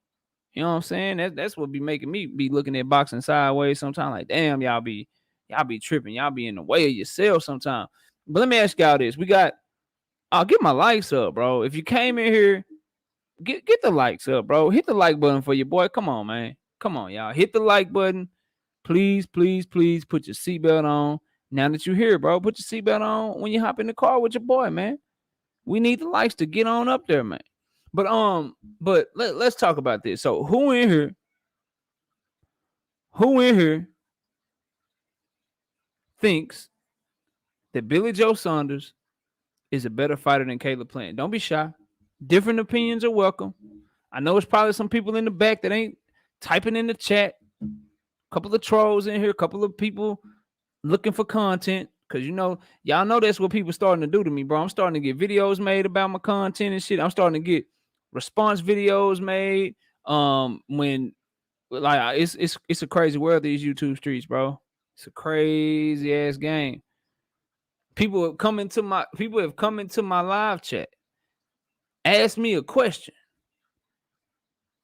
You know what I'm saying? That's what be making me be looking at boxing sideways sometimes. Like, damn, y'all be tripping. Y'all be in the way of yourself sometimes. But let me ask y'all this. I'll get my likes up, bro. If you came in here, get the likes up, bro. Hit the like button for your boy. Come on, man. Come on, y'all. Hit the like button. Please, please, please put your seatbelt on. Now that you're here, bro, put your seatbelt on when you hop in the car with your boy, man. We need the likes to get on up there, man. But let's talk about this. So who in here thinks that Billy Joe Saunders is a better fighter than Caleb Plant? Don't be shy. Different opinions are welcome. I know it's probably some people in the back that ain't typing in the chat. A couple of trolls in here, a couple of people looking for content. Because y'all know that's what people starting to do to me, bro. I'm starting to get videos made about my content and shit. I'm starting to get response videos made. When like it's a crazy world, these YouTube streets, bro. It's a crazy ass game. People have come into my live chat, asked me a question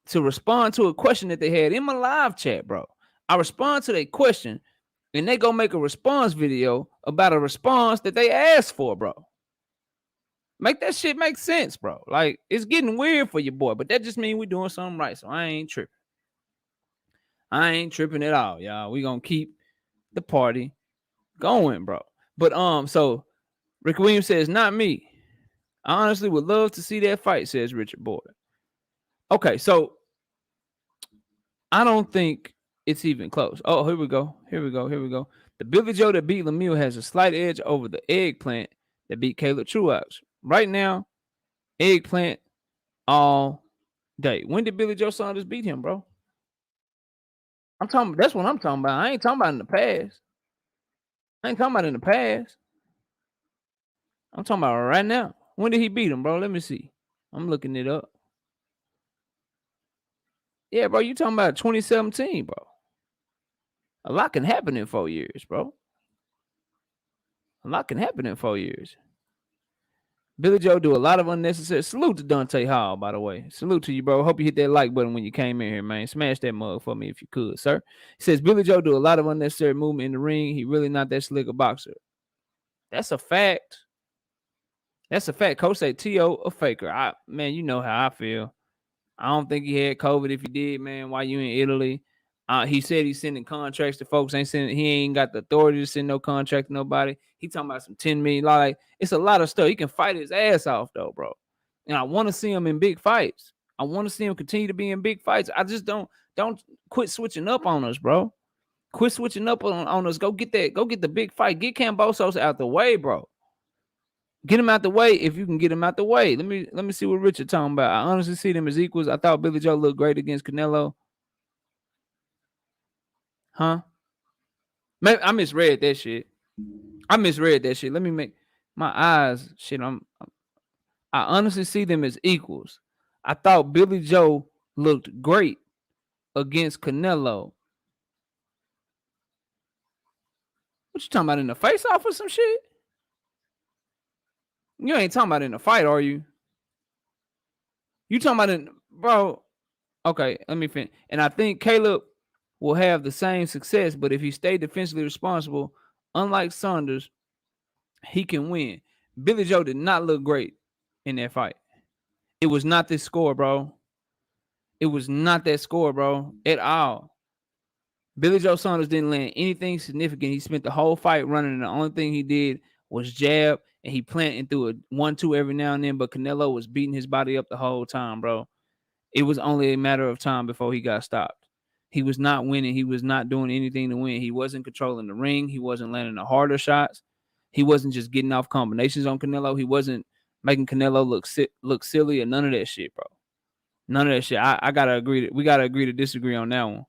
to respond to a question that they had in my live chat, bro. I respond to their question, and they go make a response video about a response that they asked for, bro. Make that shit make sense, bro. Like, it's getting weird for your boy, but that just means we're doing something right, so I ain't tripping. I ain't tripping at all, y'all. We gonna keep the party going, bro. But so Rick Williams says, not me. I honestly would love to see that fight, says Richard Boyd. Okay, so I don't think it's even close. Oh, here we go. The Billy Joe that beat Lemieux has a slight edge over the Eggplant that beat Caleb Truax. Right now, Eggplant all day. When did Billy Joe Saunders beat him, bro? That's what I'm talking about. I ain't talking about in the past. I ain't talking about in the past. I'm talking about right now. When did he beat him, bro? Let me see. I'm looking it up. Yeah, bro, you talking about 2017, bro. A lot can happen in 4 years, bro. A lot can happen in 4 years. Billy Joe do a lot of unnecessary. Salute to Deontay Hall, by the way. Salute to you, bro. Hope you hit that like button when you came in here, man. Smash that mug for me if you could, sir. He says Billy Joe do a lot of unnecessary movement in the ring. He really not that slick a boxer. That's a fact. That's a fact. Coach say T.O. a faker. Man, you know how I feel. I don't think he had COVID. If he did, man, why you in Italy? He said he's sending contracts to folks. He ain't got the authority to send no contract to nobody. He talking about some 10 million. Like, it's a lot of stuff. He can fight his ass off though, bro. And I want to see him in big fights. I want to see him continue to be in big fights. I just don't quit switching up on us, bro. Quit switching up on us. Go get that. Go get the big fight. Get Kambosos out the way, bro. Get him out the way if you can get him out the way. Let me see what Richard talking about. I honestly see them as equals. I thought Billy Joe looked great against Canelo. Huh? Maybe I misread that shit. Let me make my eyes shit. I honestly see them as equals. I thought Billy Joe looked great against Canelo. What you talking about, in the face off or some shit? You ain't talking about in the fight, are you? You talking about in, bro? Okay, let me finish. And I think Caleb will have the same success, but if he stayed defensively responsible, unlike Saunders, he can win. Billy Joe did not look great in that fight. It was not this score, bro. It was not that score, bro, at all. Billy Joe Saunders didn't land anything significant. He spent the whole fight running, and the only thing he did was jab, and he planted through a 1-2 every now and then, but Canelo was beating his body up the whole time, bro. It was only a matter of time before he got stopped. He was not winning. He was not doing anything to win. He wasn't controlling the ring. He wasn't landing the harder shots. He wasn't just getting off combinations on Canelo. He wasn't making Canelo look silly or none of that shit, bro. None of that shit. I gotta agree. We gotta agree to disagree on that one.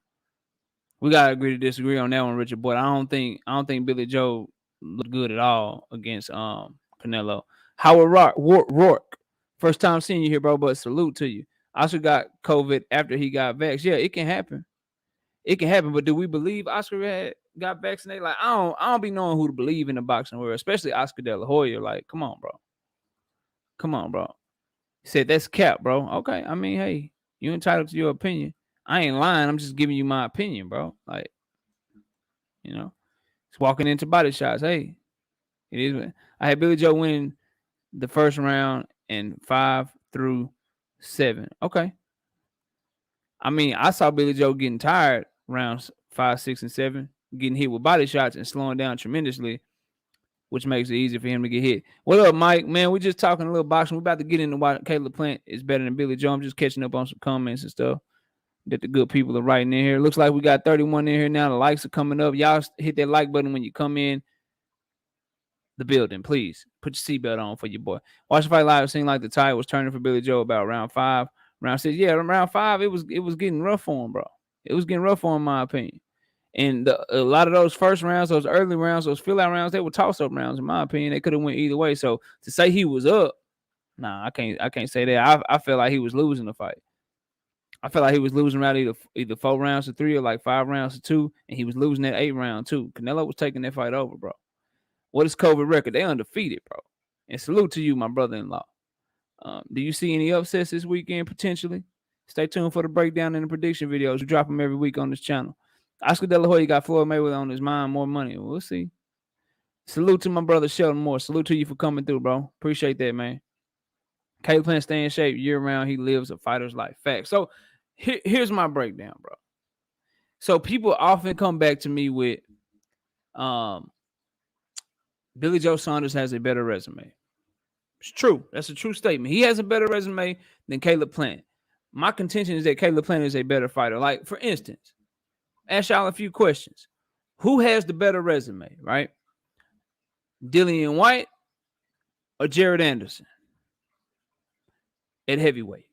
We gotta agree to disagree on that one, Richard. But I don't think Billy Joe looked good at all against Canelo. Howard Rourke. First time seeing you here, bro. But salute to you. Oscar got COVID after he got vaxxed. Yeah, it can happen. It can happen, but do we believe Oscar got vaccinated? Like, I don't be knowing who to believe in the boxing world, especially Oscar De La Hoya. Like, come on, bro. Come on, bro. He said that's cap, bro. Okay, I mean, hey, you entitled to your opinion. I ain't lying. I'm just giving you my opinion, bro. Like, you know, it's walking into body shots. Hey, it is. I had Billy Joe win the first round and 5 through 7. Okay. I mean, I saw Billy Joe getting tired rounds 5, 6, and 7, getting hit with body shots and slowing down tremendously, which makes it easier for him to get hit. What up, Mike? Man, we're just talking a little boxing. We're about to get into why Kayla Plant is better than Billy Joe. I'm just catching up on some comments and stuff that the good people are writing in here. Looks like we got 31 in here now. The likes are coming up. Y'all hit that like button when you come in the building, please. Put your seatbelt on for your boy. Watch the Fight Live. It seemed like the tide was turning for Billy Joe about round 5. Round 6, yeah, round 5, it was getting rough for him, bro. It was getting rough for him, in my opinion. And a lot of those first rounds, those early rounds, those fill-out rounds, they were toss-up rounds, in my opinion. They could have went either way. So to say he was up, nah, I can't say that. I felt like he was losing the fight. I felt like he was losing around either 4 rounds to 3 or like 5 rounds to 2, and he was losing that 8 round too. Canelo was taking that fight over, bro. What is COVID record? They undefeated, bro. And salute to you, my brother-in-law. Do you see any upsets this weekend potentially? Stay tuned for the breakdown and the prediction videos. We drop them every week on this channel. Oscar De La Hoya got Floyd Mayweather on his mind, more money. We'll see. Salute to my brother Sheldon Moore. Salute to you for coming through, bro. Appreciate that, man. Caleb Plant stay in shape year round. He lives a fighter's life. Fact. So here's my breakdown, bro. So people often come back to me with Billy Joe Saunders has a better resume. It's true. That's a true statement. He has a better resume than Caleb Plant. My contention is that Caleb Plant is a better fighter. Like, for instance, ask y'all a few questions. Who has the better resume, right? Dillian White or Jared Anderson at heavyweight?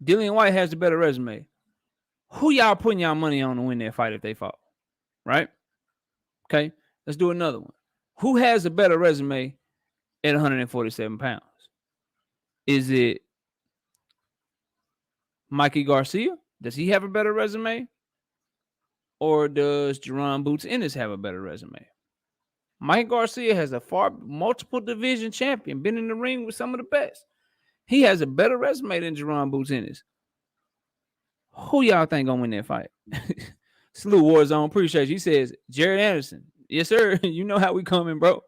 Dillian White has the better resume. Who y'all putting y'all money on to win that fight if they fall? Right? Okay. Let's do another one. Who has a better resume at 147 pounds? Is it Mikey Garcia? Does he have a better resume? Or does Jerron Boots Ennis have a better resume? Mike Garcia has a multiple division champion, been in the ring with some of the best. He has a better resume than Jerron Boots Ennis. Who y'all think gonna win that fight? Salute Warzone, appreciate you. He says Jared Anderson. Yes, sir. You know how we coming, bro.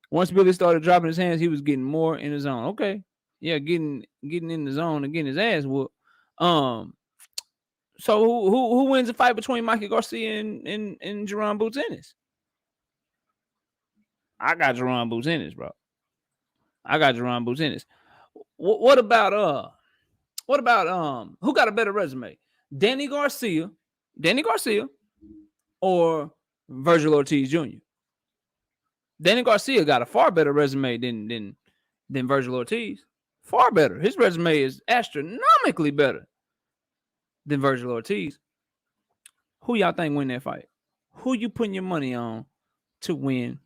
Once Billy started dropping his hands, he was getting more in the zone. Okay, yeah, getting in the zone and getting his ass whooped. So who wins the fight between Mikey Garcia and Jerron Boots Ennis? I got Jerron Boots Ennis, bro. I got Jerron Boots Ennis. What about who got a better resume? Danny Garcia, or Virgil Ortiz Jr.? Danny Garcia got a far better resume than Virgil Ortiz. Far better. His resume is astronomically better than Virgil Ortiz. Who y'all think win that fight? Who you putting your money on to win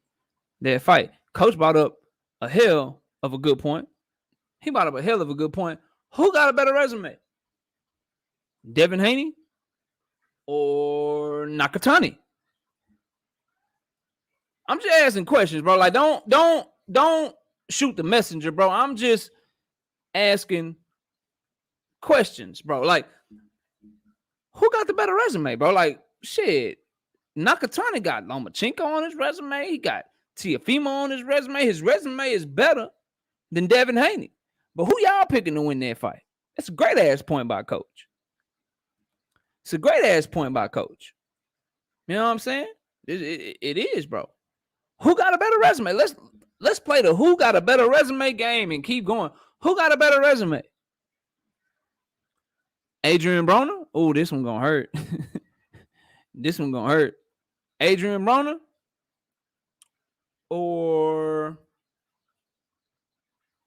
that fight? Coach brought up a hell of a good point. Who got a better resume? Devin Haney or Nakatani? I'm just asking questions, bro. Like, don't shoot the messenger, bro. I'm just asking questions, bro. Like, who got the better resume, bro? Like, shit. Nakatani got Lomachenko on his resume. He got Teofimo on his resume. His resume is better than Devin Haney. But who y'all picking to win that fight? That's a great ass point by Coach. It's a great ass point by Coach. You know what I'm saying? It is, bro. Who got a better resume? Let's play the who got a better resume game and keep going. Who got a better resume? Adrian Broner? Oh, this one gonna hurt. This one gonna hurt. Adrian Broner or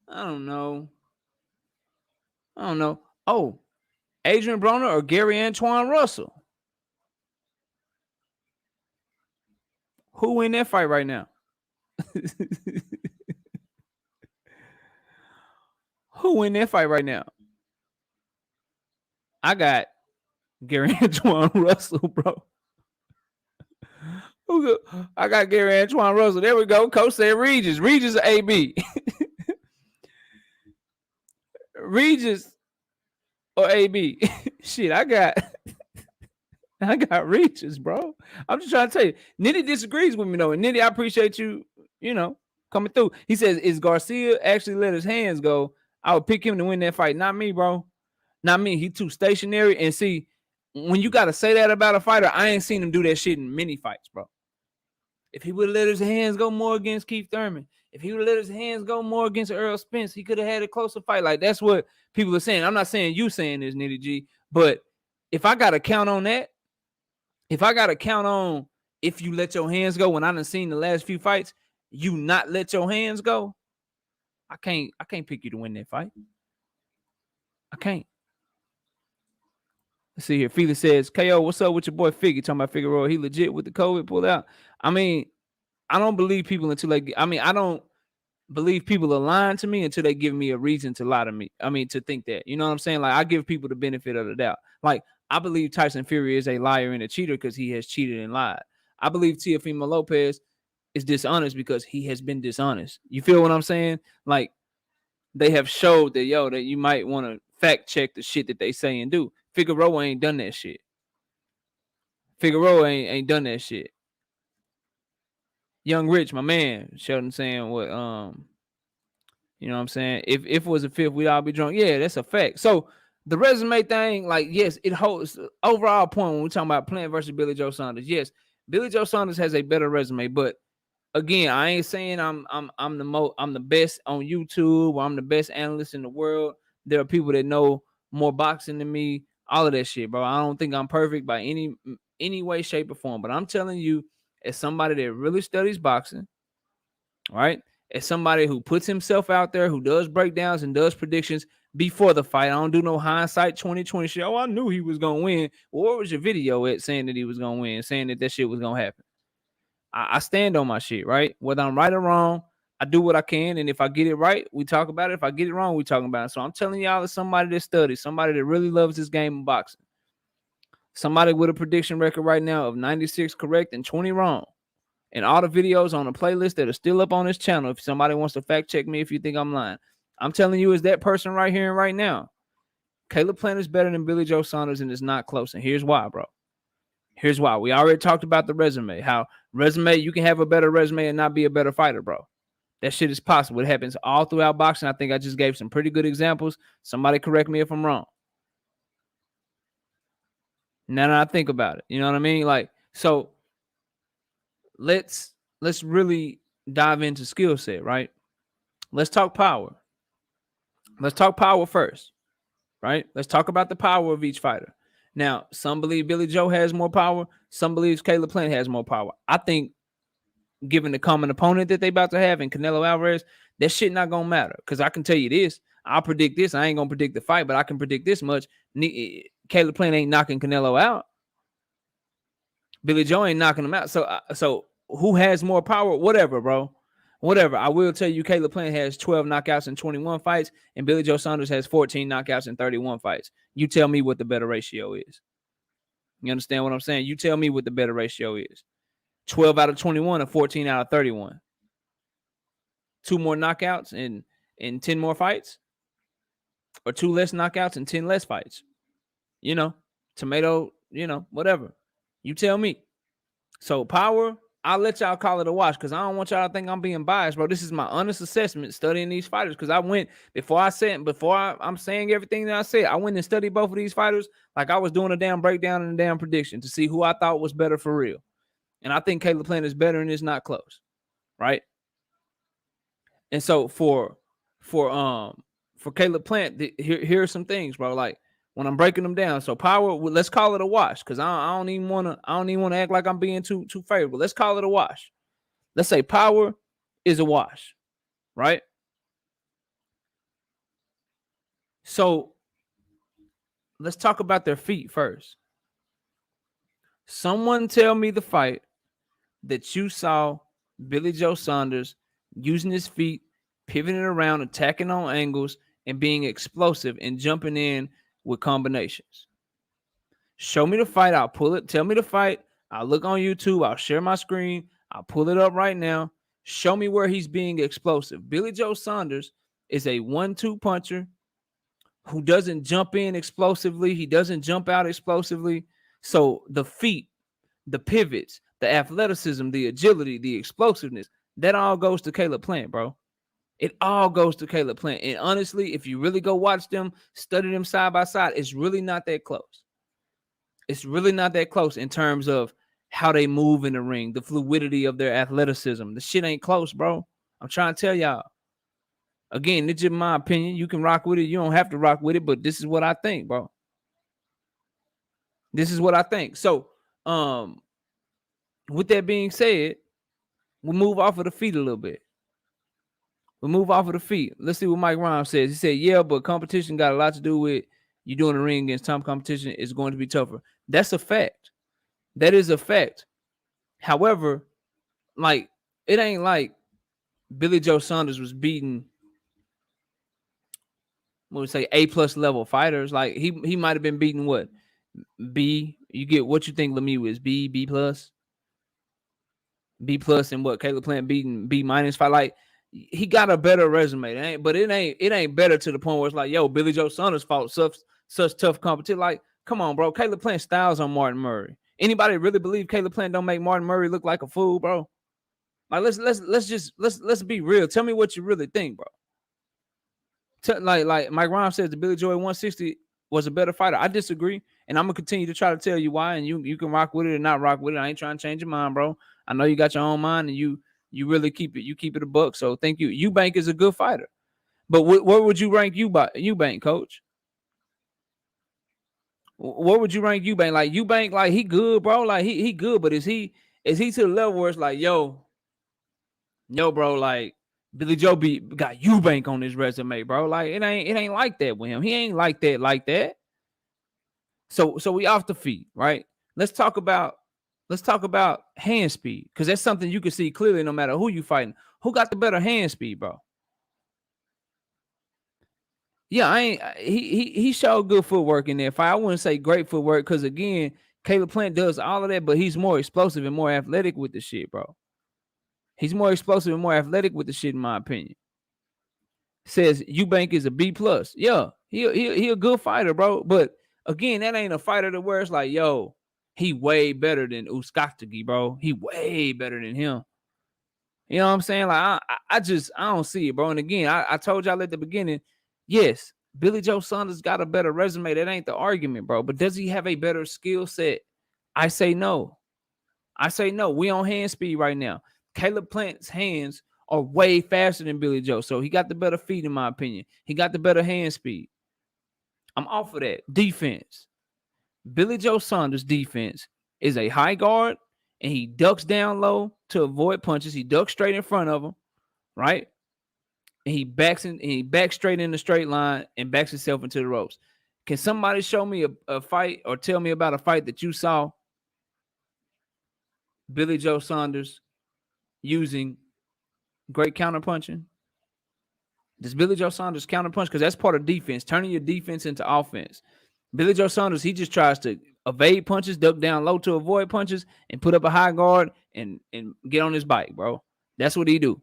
I don't know. Oh, Adrian Broner or Gary Antoine Russell? Who win that fight right now? Who win that fight right now? I got Gary Antoine Russell, bro. I got Gary Antoine Russell. There we go. Coach said Regis. Regis or AB? Regis or AB? Shit, I got Regis, bro. I'm just trying to tell you. Nitty disagrees with me, though. And Nitty, I appreciate you, coming through. He says, is Garcia actually let his hands go? I would pick him to win that fight. Not me, bro. Not me. He too stationary. And see, when you got to say that about a fighter, I ain't seen him do that shit in many fights, bro. If he would have let his hands go more against Keith Thurman, if he would have let his hands go more against Earl Spence, he could have had a closer fight. Like, that's what people are saying. I'm not saying you saying this, Nitty G, but if I got to count on that, if you let your hands go, when I done seen the last few fights, you not let your hands go, I can't pick you to win that fight. I can't. Let's see here. Felix says, KO, what's up with your boy Figgy? Talking about Figueroa. He legit with the COVID pulled out. I mean, I don't believe people until I don't believe people are lying to me until they give me a reason to lie to me. I mean, to think that. You know what I'm saying? Like, I give people the benefit of the doubt. Like, I believe Tyson Fury is a liar and a cheater because he has cheated and lied. I believe Teofimo Lopez is dishonest because he has been dishonest. You feel what I'm saying? Like, they have showed that, that you might want to fact check the shit that they say and do. Figueroa ain't done that shit. Figueroa ain't done that shit. Young Rich, my man, Sheldon saying what, you know what I'm saying? If it was a fifth, we'd all be drunk. Yeah, that's a fact. So the resume thing, like, yes, it holds overall point when we're talking about Plant versus Billy Joe Saunders. Yes, Billy Joe Saunders has a better resume, but again, I ain't saying I'm the best on YouTube or I'm the best analyst in the world. There are people that know more boxing than me. All of that shit, bro. I don't think I'm perfect by any way, shape, or form. But I'm telling you, as somebody that really studies boxing, right? As somebody who puts himself out there, who does breakdowns and does predictions before the fight. I don't do no hindsight 2020 shit. Oh, I knew he was gonna win. Well, what was your video at saying that he was gonna win, saying that shit was gonna happen? I stand on my shit, right? Whether I'm right or wrong, I do what I can. And if I get it right, we talk about it. If I get it wrong, we talk about it. So I'm telling y'all, as somebody that studies, somebody that really loves this game of boxing, somebody with a prediction record right now of 96 correct and 20 wrong. And all the videos on the playlist that are still up on this channel. If somebody wants to fact check me if you think I'm lying, I'm telling you, is that person right here and right now. Caleb Plant is better than Billy Joe Saunders, and it's not close. And here's why, bro. Here's why. We already talked about the resume. How resume, you can have a better resume and not be a better fighter, bro. That shit is possible. It happens all throughout boxing. I think I just gave some pretty good examples. Somebody correct me if I'm wrong. Now that I think about it, you know what I mean? Like, so let's really dive into skill set, right? Let's talk power. Let's talk power first, right? Let's talk about the power of each fighter. Now, some believe Billy Joe has more power. Some believe Caleb Plant has more power. I think, given the common opponent that they about to have in Canelo Alvarez, that shit not gonna matter. Because I can tell you this, I'll predict this. I ain't gonna predict the fight, but I can predict this much. Caleb Plant ain't knocking Canelo out. Billy Joe ain't knocking him out. So who has more power? Whatever, bro. Whatever. I will tell you, Caleb Plant has 12 knockouts in 21 fights, and Billy Joe Saunders has 14 knockouts in 31 fights. You tell me what the better ratio is. You understand what I'm saying? You tell me what the better ratio is. 12 out of 21 or 14 out of 31. 2 more knockouts and 10 more fights? Or 2 less knockouts and 10 less fights? You know, tomato, whatever. You tell me. So power, I'll let y'all call it a wash because I don't want y'all to think I'm being biased, bro. This is my honest assessment studying these fighters because I went I'm saying everything that I said. I went and studied both of these fighters like I was doing a damn breakdown and a damn prediction to see who I thought was better for real. And I think Caleb Plant is better and it's not close, right? And so for Caleb Plant, here are some things, bro. Like when I'm breaking them down. So power, let's call it a wash because I don't even want to act like I'm being too favorable. Let's call it a wash. Let's say power is a wash, right? So let's talk about their feet first. Someone tell me the fight that you saw Billy Joe Saunders using his feet, pivoting around, attacking on angles, and being explosive and jumping in with combinations. Show me the fight. I'll pull it. Tell me the fight. I'll look on YouTube. I'll share my screen. I'll pull it up right now. Show me where he's being explosive. Billy Joe Saunders is a 1-2 puncher who doesn't jump in explosively. He doesn't jump out explosively. So the feet, the pivots, the athleticism, the agility, the explosiveness, that all goes to Caleb Plant, bro. It all goes to Caleb Plant. And honestly, if you really go watch them, study them side by side, it's really not that close. It's really not that close in terms of how they move in the ring, the fluidity of their athleticism. The shit ain't close, bro. I'm trying to tell y'all. Again, it's just my opinion. You can rock with it. You don't have to rock with it, but this is what I think, bro. This is what I think. So, with that being said, we'll move off of the feet a little bit. We'll move off of the feet. Let's see what Mike Rhymes says. He said, yeah, but competition got a lot to do with you doing the ring against top competition is going to be tougher. That's a fact. That is a fact. However, like, it ain't like Billy Joe Saunders was beating, what would say, A+ level fighters. Like, he might have been beating what? B. You get what you think Lemieux is? B+? B+ and what? Caleb Plant beating B- fight. Like, he got a better resume. It ain't better to the point where it's like, yo, Billy Joe Saunders fought such tough competition. Like, come on, bro. Caleb Plant styles on Martin Murray. Anybody really believe Caleb Plant don't make Martin Murray look like a fool, bro? Like, let's be real. Tell me what you really think, bro. Like Mike Rhymes says, the Billy Joe at 160 was a better fighter. I disagree, and I'm gonna continue to try to tell you why. And you can rock with it or not rock with it. I ain't trying to change your mind, bro. I know you got your own mind, and you really keep it a buck. So thank you. Eubank is a good fighter, but where would you rank Eubank, coach? Where would you rank Eubank? Like Eubank, like he good, bro. Like he good, but is he to the level where it's like, yo, bro, like Billy Joe got Eubank on his resume, bro. Like it ain't like that with him. He ain't like that. So we off the feet, right? Let's talk about Let's talk about hand speed, because that's something you can see clearly no matter who you fighting. Who got the better hand speed, bro? Yeah, I ain't. He showed good footwork in there. I wouldn't say great footwork, because again, Caleb Plant does all of that, but he's more explosive and more athletic with the shit, bro. He's more explosive and more athletic with the shit, in my opinion. Says Eubank is a B plus. Yeah, he a good fighter, bro. But again, that ain't a fighter to where it's like, yo, he way better than Uskakhtagi, bro. He way better than him. You know what I'm saying? Like I don't see it, bro. And again, I told y'all at the beginning, yes, Billy Joe Saunders got a better resume. That ain't the argument, bro. But does he have a better skill set? I say no. I say no. We on hand speed right now. Caleb Plant's hands are way faster than Billy Joe. So he got the better feet, in my opinion. He got the better hand speed. I'm off of that. Defense. Billy Joe Saunders' defense is a high guard, and he ducks down low to avoid punches. He ducks straight in front of him, right? And he backs straight in the straight line and backs himself into the ropes. Can somebody show me a fight or tell me about a fight that you saw Billy Joe Saunders using great counterpunching? Does Billy Joe Saunders counterpunch? Because that's part of defense, turning your defense into offense. Billy Joe Saunders, he just tries to evade punches, duck down low to avoid punches, and put up a high guard and get on his bike, bro. That's what he do.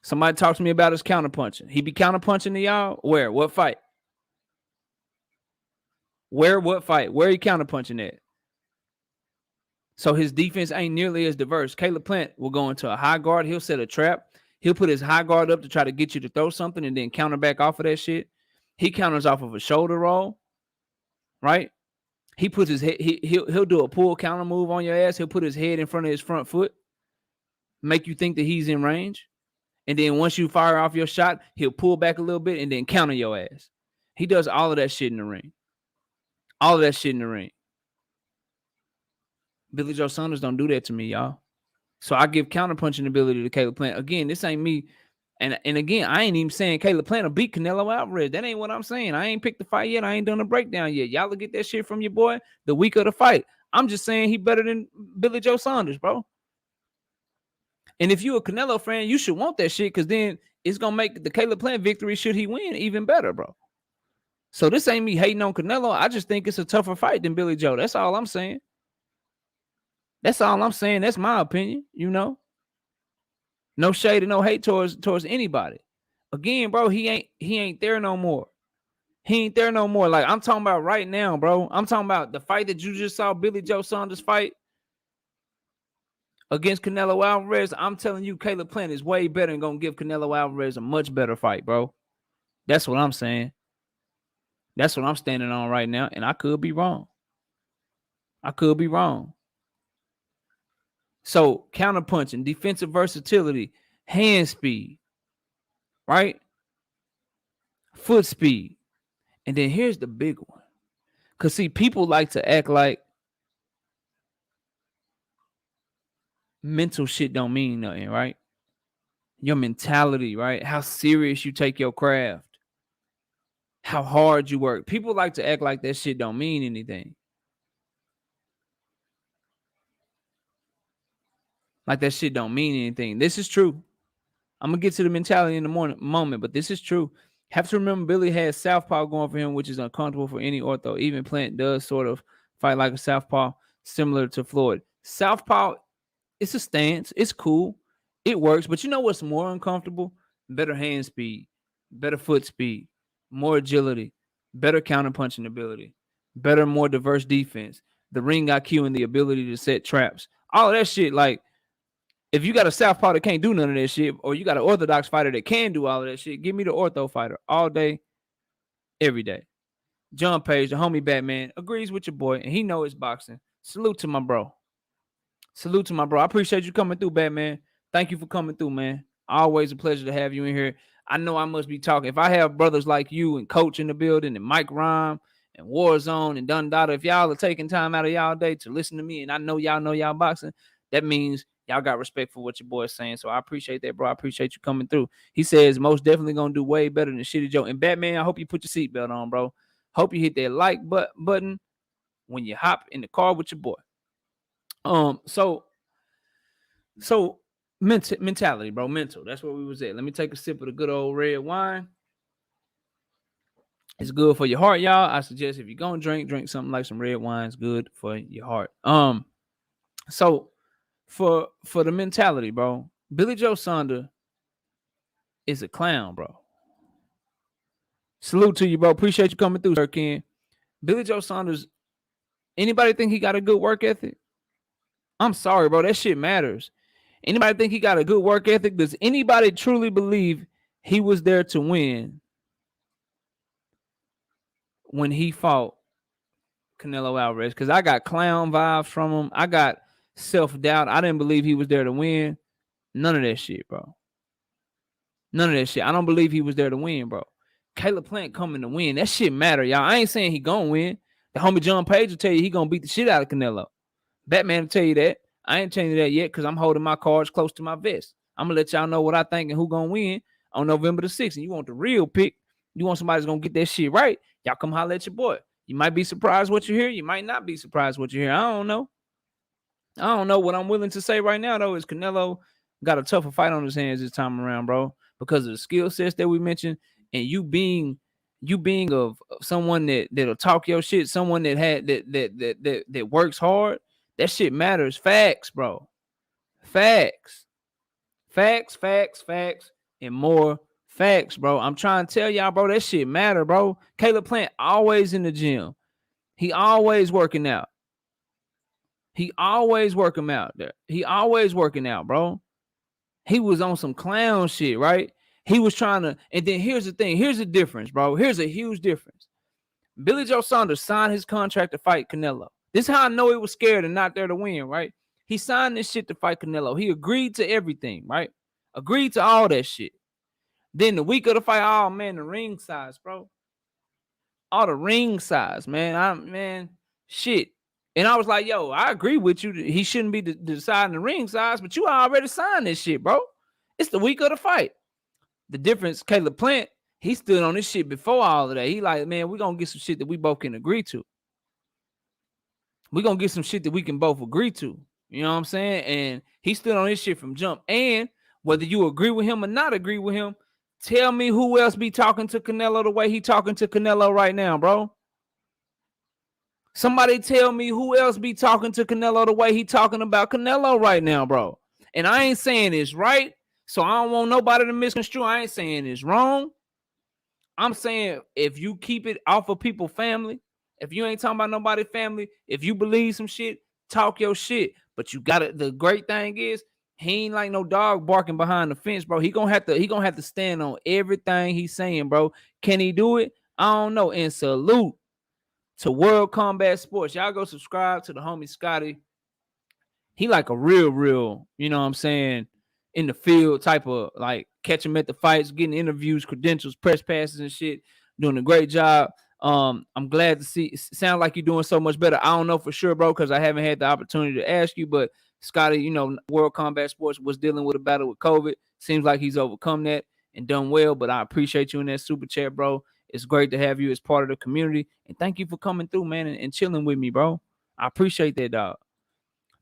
Somebody talk to me about his counterpunching. He be counterpunching to y'all? Where? What fight? What fight? Where he counterpunching at? So his defense ain't nearly as diverse. Caleb Plant will go into a high guard. He'll set a trap. He'll put his high guard up to try to get you to throw something and then counter back off of that shit. He counters off of a shoulder roll, right? He puts his head, he'll do a pull counter move on your ass. He'll put his head in front of his front foot, make you think that he's in range. And then once you fire off your shot, he'll pull back a little bit and then counter your ass. He does all of that shit in the ring. All of that shit in the ring. Billy Joe Saunders don't do that to me, y'all. So I give counterpunching ability to Caleb Plant. Again, this ain't me. And again, I ain't even saying Caleb Plant will beat Canelo Alvarez. That ain't what I'm saying. I ain't picked the fight yet. I ain't done a breakdown yet. Y'all will get that shit from your boy the week of the fight. I'm just saying he better than Billy Joe Saunders, bro. And if you a Canelo fan, you should want that shit, because then it's going to make the Caleb Plant victory, should he win, even better, bro. So this ain't me hating on Canelo. I just think it's a tougher fight than Billy Joe. That's all I'm saying. That's all I'm saying. That's my opinion, you know. No shade and no hate towards anybody. Again, bro, he ain't there no more. He ain't there no more. Like, I'm talking about right now, bro. I'm talking about the fight that you just saw Billy Joe Saunders fight against Canelo Alvarez. I'm telling you, Caleb Plant is way better and gonna give Canelo Alvarez a much better fight, bro. That's what I'm saying. That's what I'm standing on right now, and I could be wrong. I could be wrong. So counterpunching, defensive versatility, hand speed, right? Foot speed. And then here's the big one. Because, see, people like to act like mental shit don't mean nothing, right? Your mentality, right? How serious you take your craft. How hard you work. People like to act like that shit don't mean anything. Like that shit don't mean anything. This is true. I'm going to get to the mentality in the moment, but this is true. Have to remember, Billy has southpaw going for him, which is uncomfortable for any ortho. Even Plant does sort of fight like a southpaw, similar to Floyd. Southpaw, it's a stance. It's cool. It works. But you know what's more uncomfortable? Better hand speed, better foot speed, more agility, better counterpunching ability, better, more diverse defense, the ring IQ and the ability to set traps. All of that shit, like, if you got a southpaw that can't do none of that shit, or you got an orthodox fighter that can do all of that shit, give me the ortho fighter all day, every day. John Page, the homie Batman, agrees with your boy, and he knows boxing. Salute to my bro. Salute to my bro. I appreciate you coming through, Batman. Thank you for coming through, man. Always a pleasure to have you in here. I know I must be talking. If I have brothers like you and Coach in the building and Mike Rhyme and Warzone and Dundada, if y'all are taking time out of y'all day to listen to me, and I know y'all boxing, that means y'all got respect for what your boy is saying. So I appreciate that, bro. I appreciate you coming through. He says most definitely going to do way better than Shitty Joe. And Batman, I hope you put your seatbelt on, bro. Hope you hit that like button when you hop in the car with your boy. So mentality, bro. Mental. That's where we was at. Let me take a sip of the good old red wine. It's good for your heart, y'all. I suggest if you're gonna drink something like some red wine. It's good for your heart. So for the mentality, bro, Billy Joe Saunders is a clown, bro. Salute to you, bro. Appreciate you coming through, sir, Ken. Billy Joe Saunders, anybody think he got a good work ethic? I'm sorry, bro. That shit matters. Anybody think he got a good work ethic? Does anybody truly believe he was there to win when he fought Canelo Alvarez? Because I got clown vibes from him. I got self-doubt. I didn't believe he was there to win. None of that shit, bro. None of that shit. I don't believe he was there to win, bro. Caleb Plant coming to win. That shit matter, y'all. I ain't saying he gonna win. The homie John Page will tell you he gonna beat the shit out of Canelo. Batman will tell you that. I ain't telling you that yet because I'm holding my cards close to my vest. I'm gonna let y'all know what I think and who gonna win on November the 6th. And you want the real pick. You want somebody that's gonna get that shit right. Y'all come holler at your boy. You might be surprised what you hear. You might not be surprised what you hear. I don't know. What I'm willing to say right now, though, is Canelo got a tougher fight on his hands this time around, bro, because of the skill sets that we mentioned and you being of someone that'll talk your shit, someone that works hard. That shit matters. Facts, bro. Facts, and more facts, bro. I'm trying to tell y'all, bro, that shit matter, bro. Caleb Plant always in the gym. He always working out. He always working out there. He always working out, bro. He was on some clown shit, right? He was trying to, and then here's the thing. Here's the difference, bro. Here's a huge difference. Billy Joe Saunders signed his contract to fight Canelo. This is how I know he was scared and not there to win, right? He signed this shit to fight Canelo. He agreed to everything, right? Agreed to all that shit. Then the week of the fight, oh man, the ring size, bro. All the ring size, man. Shit. And I was like, yo, I agree with you. He shouldn't be deciding the ring size, but you already signed this shit, bro. It's the week of the fight. The difference, Caleb Plant, he stood on this shit before all of that. He like, man, we're going to get some shit that we both can agree to. We're going to get some shit that we can both agree to. You know what I'm saying? And he stood on this shit from jump. And whether you agree with him or not agree with him, tell me who else be talking to Canelo the way he talking to Canelo right now, bro. Somebody tell me who else be talking to Canelo the way he talking about Canelo right now, bro. And I ain't saying it's right, so I don't want nobody to misconstrue. I ain't saying it's wrong. I'm saying if you keep it off of people's family, if you ain't talking about nobody's family, if you believe some shit, talk your shit. But you got it. The great thing is he ain't like no dog barking behind the fence, bro. He gonna have to stand on everything he's saying, bro. Can he do it? I don't know. And salute to World Combat Sports. Y'all go subscribe to the homie Scotty. He like a real, you know what I'm saying, in the field type of like catch him at the fights, getting interviews, credentials, press passes and shit, doing a great job. I'm glad to see. Sound like you're doing so much better. I don't know for sure, bro, because I haven't had the opportunity to ask you, but Scotty, you know, World Combat Sports was dealing with a battle with COVID. Seems like he's overcome that and done well, but I appreciate you in that super chat, bro. It's great to have you as part of the community. And thank you for coming through, man, and chilling with me, bro. I appreciate that, dog.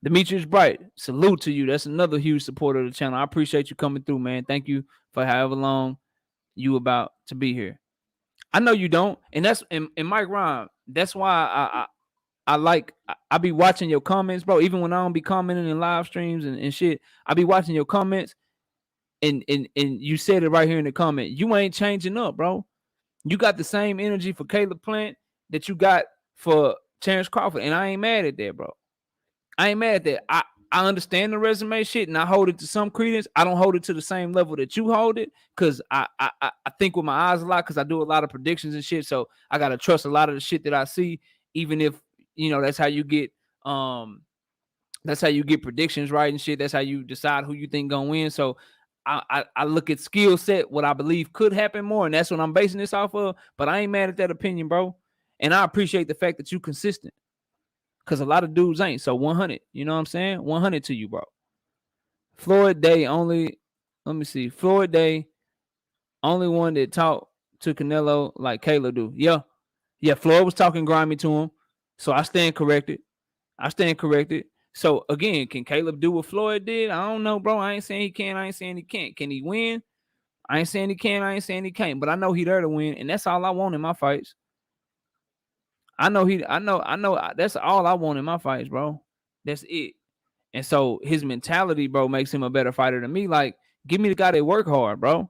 Demetrius Bright, salute to you. That's another huge supporter of the channel. I appreciate you coming through, man. Thank you for however long you about to be here. I know you don't. And that's and Mike Ryan, that's why I be watching your comments, bro. Even when I don't be commenting in live streams and shit, I be watching your comments. And you said it right here in the comment. You ain't changing up, bro. You got the same energy for Caleb Plant that you got for Terrence Crawford. And I ain't mad at that, bro. I ain't mad at that. I understand the resume shit and I hold it to some credence. I don't hold it to the same level that you hold it because I think with my eyes a lot because I do a lot of predictions and shit. So I got to trust a lot of the shit that I see, even if, you know, that's how you get predictions right and shit. That's how you decide who you think gonna win. So I look at skill set, what I believe could happen more, and that's what I'm basing this off of. But I ain't mad at that opinion, bro. And I appreciate the fact that you consistent. Because a lot of dudes ain't. So 100. You know what I'm saying? 100 to you, bro. Floyd Day only. Let me see. Floyd Day, only one that talked to Canelo like Kayla do. Yeah. Floyd was talking grimy to him. So I stand corrected. So again, can Caleb do what Floyd did? I don't know, bro. I ain't saying he can. I ain't saying he can't. Can he win? I ain't saying he can. I ain't saying he can't. But I know he there to win, and that's all I want in my fights. I know. That's all I want in my fights, bro. That's it. And so his mentality, bro, makes him a better fighter than me. Like, give me the guy that work hard, bro.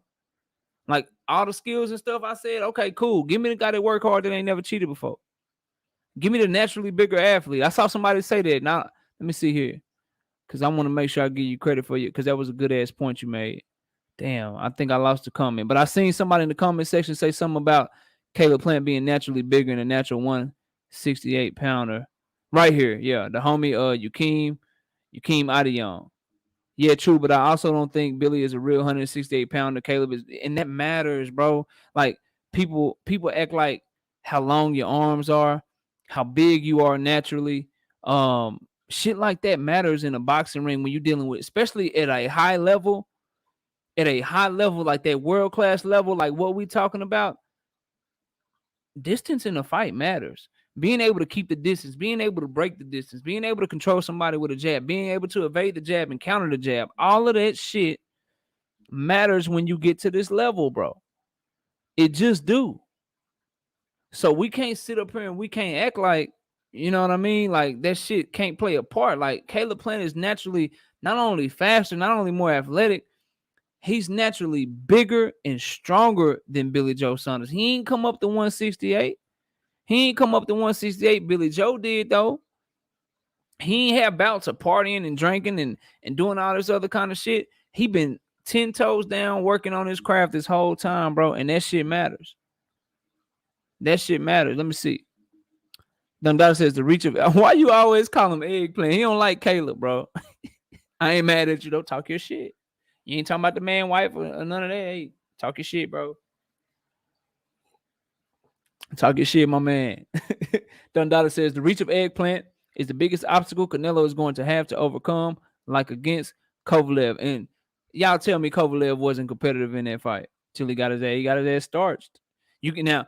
Like all the skills and stuff I said, okay, cool. Give me the guy that work hard that ain't never cheated before. Give me the naturally bigger athlete. I saw somebody say that. Now, let me see here. Because I want to make sure I give you credit for you. Because that was a good ass point you made. Damn, I think I lost the comment. But I seen somebody in the comment section say something about Caleb Plant being naturally bigger than a natural 168 pounder. Right here. Yeah. The homie Yukeem Adion. Yeah, true, but I also don't think Billy is a real 168 pounder. Caleb is, and that matters, bro. Like people act like how long your arms are, how big you are naturally. Shit like that matters in a boxing ring when you're dealing with, especially at a high level, like that world class level, like what we talking about. Distance in a fight matters. Being able to keep the distance, being able to break the distance, being able to control somebody with a jab, being able to evade the jab and counter the jab, all of that shit matters when you get to this level, bro. It just do. So we can't sit up here and we can't act like, you know what I mean? Like that shit can't play a part. Like Caleb Plant is naturally not only faster, not only more athletic, he's naturally bigger and stronger than Billy Joe Saunders. He ain't come up to 168. He ain't come up to 168. Billy Joe did, though. He ain't have bouts of partying and drinking and doing all this other kind of shit. He been 10 toes down working on his craft this whole time, bro. And that shit matters. That shit matters. Let me see. Dundada says the reach of... Why you always call him eggplant? He don't like Caleb, bro. I ain't mad at you. Don't talk your shit. You ain't talking about the man, wife, or none of that. Hey, talk your shit, bro. Talk your shit, my man. Dundada says the reach of eggplant is the biggest obstacle Canelo is going to have to overcome, like against Kovalev. And y'all tell me Kovalev wasn't competitive in that fight till he got his ass starched. You can now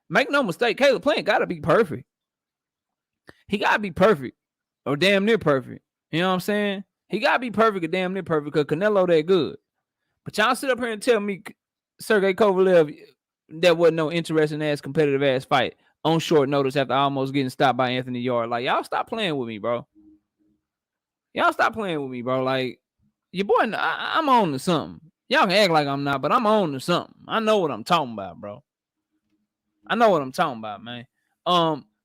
make no mistake, Caleb Plant gotta be perfect. He gotta be perfect or damn near perfect. You know what I'm saying? He gotta be perfect or damn near perfect because Canelo that good. But y'all sit up here and tell me Sergey Kovalev that wasn't no interesting ass competitive ass fight on short notice after almost getting stopped by Anthony Yarde. Like, y'all stop playing with me, bro. Y'all stop playing with me, bro. Like, your boy, I'm on to something. Y'all can act like I'm not, but I'm on to something. I know what I'm talking about, bro. I know what I'm talking about, man.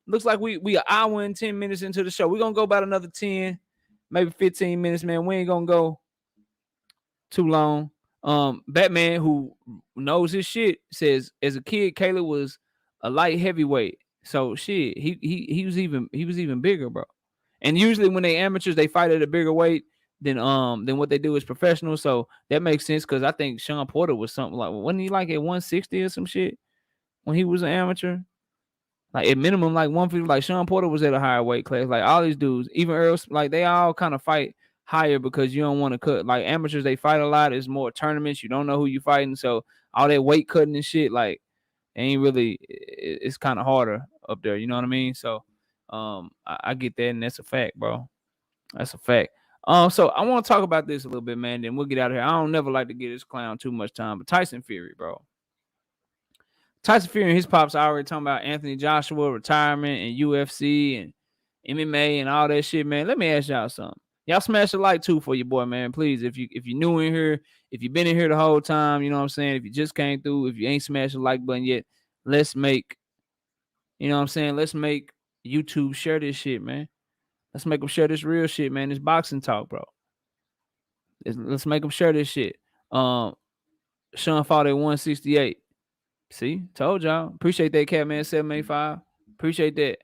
Looks like we an hour and 10 minutes into the show. We're gonna go about another 10, maybe 15 minutes, man. We ain't gonna go too long. Batman, who knows his shit, says as a kid, Kayla was a light heavyweight. So shit, he was even bigger, bro. And usually when they amateurs, they fight at a bigger weight than what they do as professionals. So that makes sense because I think Sean Porter was something like, wasn't he like at 160 or some shit when he was an amateur? Like at minimum, like 150. Like Sean Porter was at a higher weight class. Like all these dudes, even Earl, like they all kind of fight higher because you don't want to cut. Like amateurs, they fight a lot. It's more tournaments. You don't know who you fighting, so all that weight cutting and shit, like ain't really. It's kind of harder up there. You know what I mean? So, I get that, and that's a fact, bro. That's a fact. So I want to talk about this a little bit, man. Then we'll get out of here. I don't never like to give this clown too much time, but Tyson Fury, bro. Tyson Fury and his pops are already talking about Anthony Joshua retirement and UFC and MMA and all that shit, man. Let me ask y'all something. Y'all smash a like too for your boy, man. Please, if you're new in here, if you've been in here the whole time, you know what I'm saying? If you just came through, if you ain't smashed the like button yet, let's make, you know what I'm saying? Let's make YouTube share this shit, man. Let's make them share this real shit, man. This boxing talk, bro. Let's make them share this shit. Sean fought at 168. See, told y'all. Appreciate that, Catman 785. Appreciate that.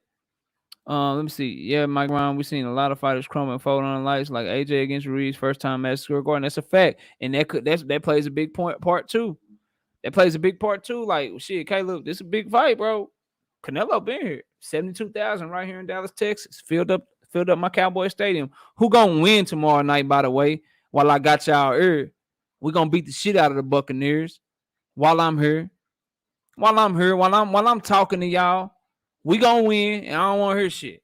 Let me see. Yeah, Mike Brown, we've seen a lot of fighters crumble and fold on the lights, like AJ against Ruiz, first time match score guard. That's a fact. And that plays a big part too. That plays a big part too. Like, shit, Caleb, this is a big fight, bro. Canelo been here. 72,000 right here in Dallas, Texas. Filled up my Cowboy Stadium. Who gonna win tomorrow night, by the way? While I got y'all here. We're gonna beat the shit out of the Buccaneers while I'm here. While I'm talking to y'all, we gonna win, and I don't want to hear shit.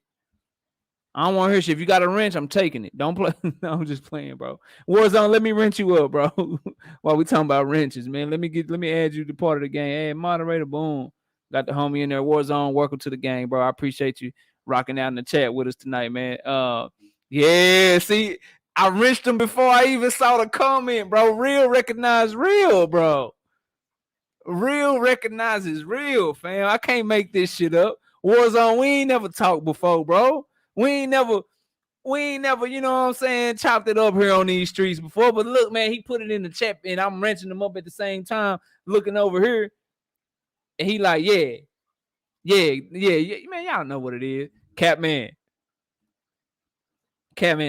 I don't want to hear shit. If you got a wrench, I'm taking it. Don't play. No, I'm just playing, bro. Warzone, let me wrench you up, bro. While we talking about wrenches, man. Let me add you to part of the game. Hey, moderator, boom. Got the homie in there. Warzone, welcome to the game, bro. I appreciate you rocking out in the chat with us tonight, man. Yeah, see, I wrenched him before I even saw the comment, bro. Real recognize real, bro. Real recognizes real, fam. I can't make this shit up. Warzone, we ain't never talked before, bro. We ain't never, you know what I'm saying, chopped it up here on these streets before. But look, man, he put it in the chat and I'm wrenching him up at the same time, looking over here. And he like, yeah. Man, y'all know what it is. Catman,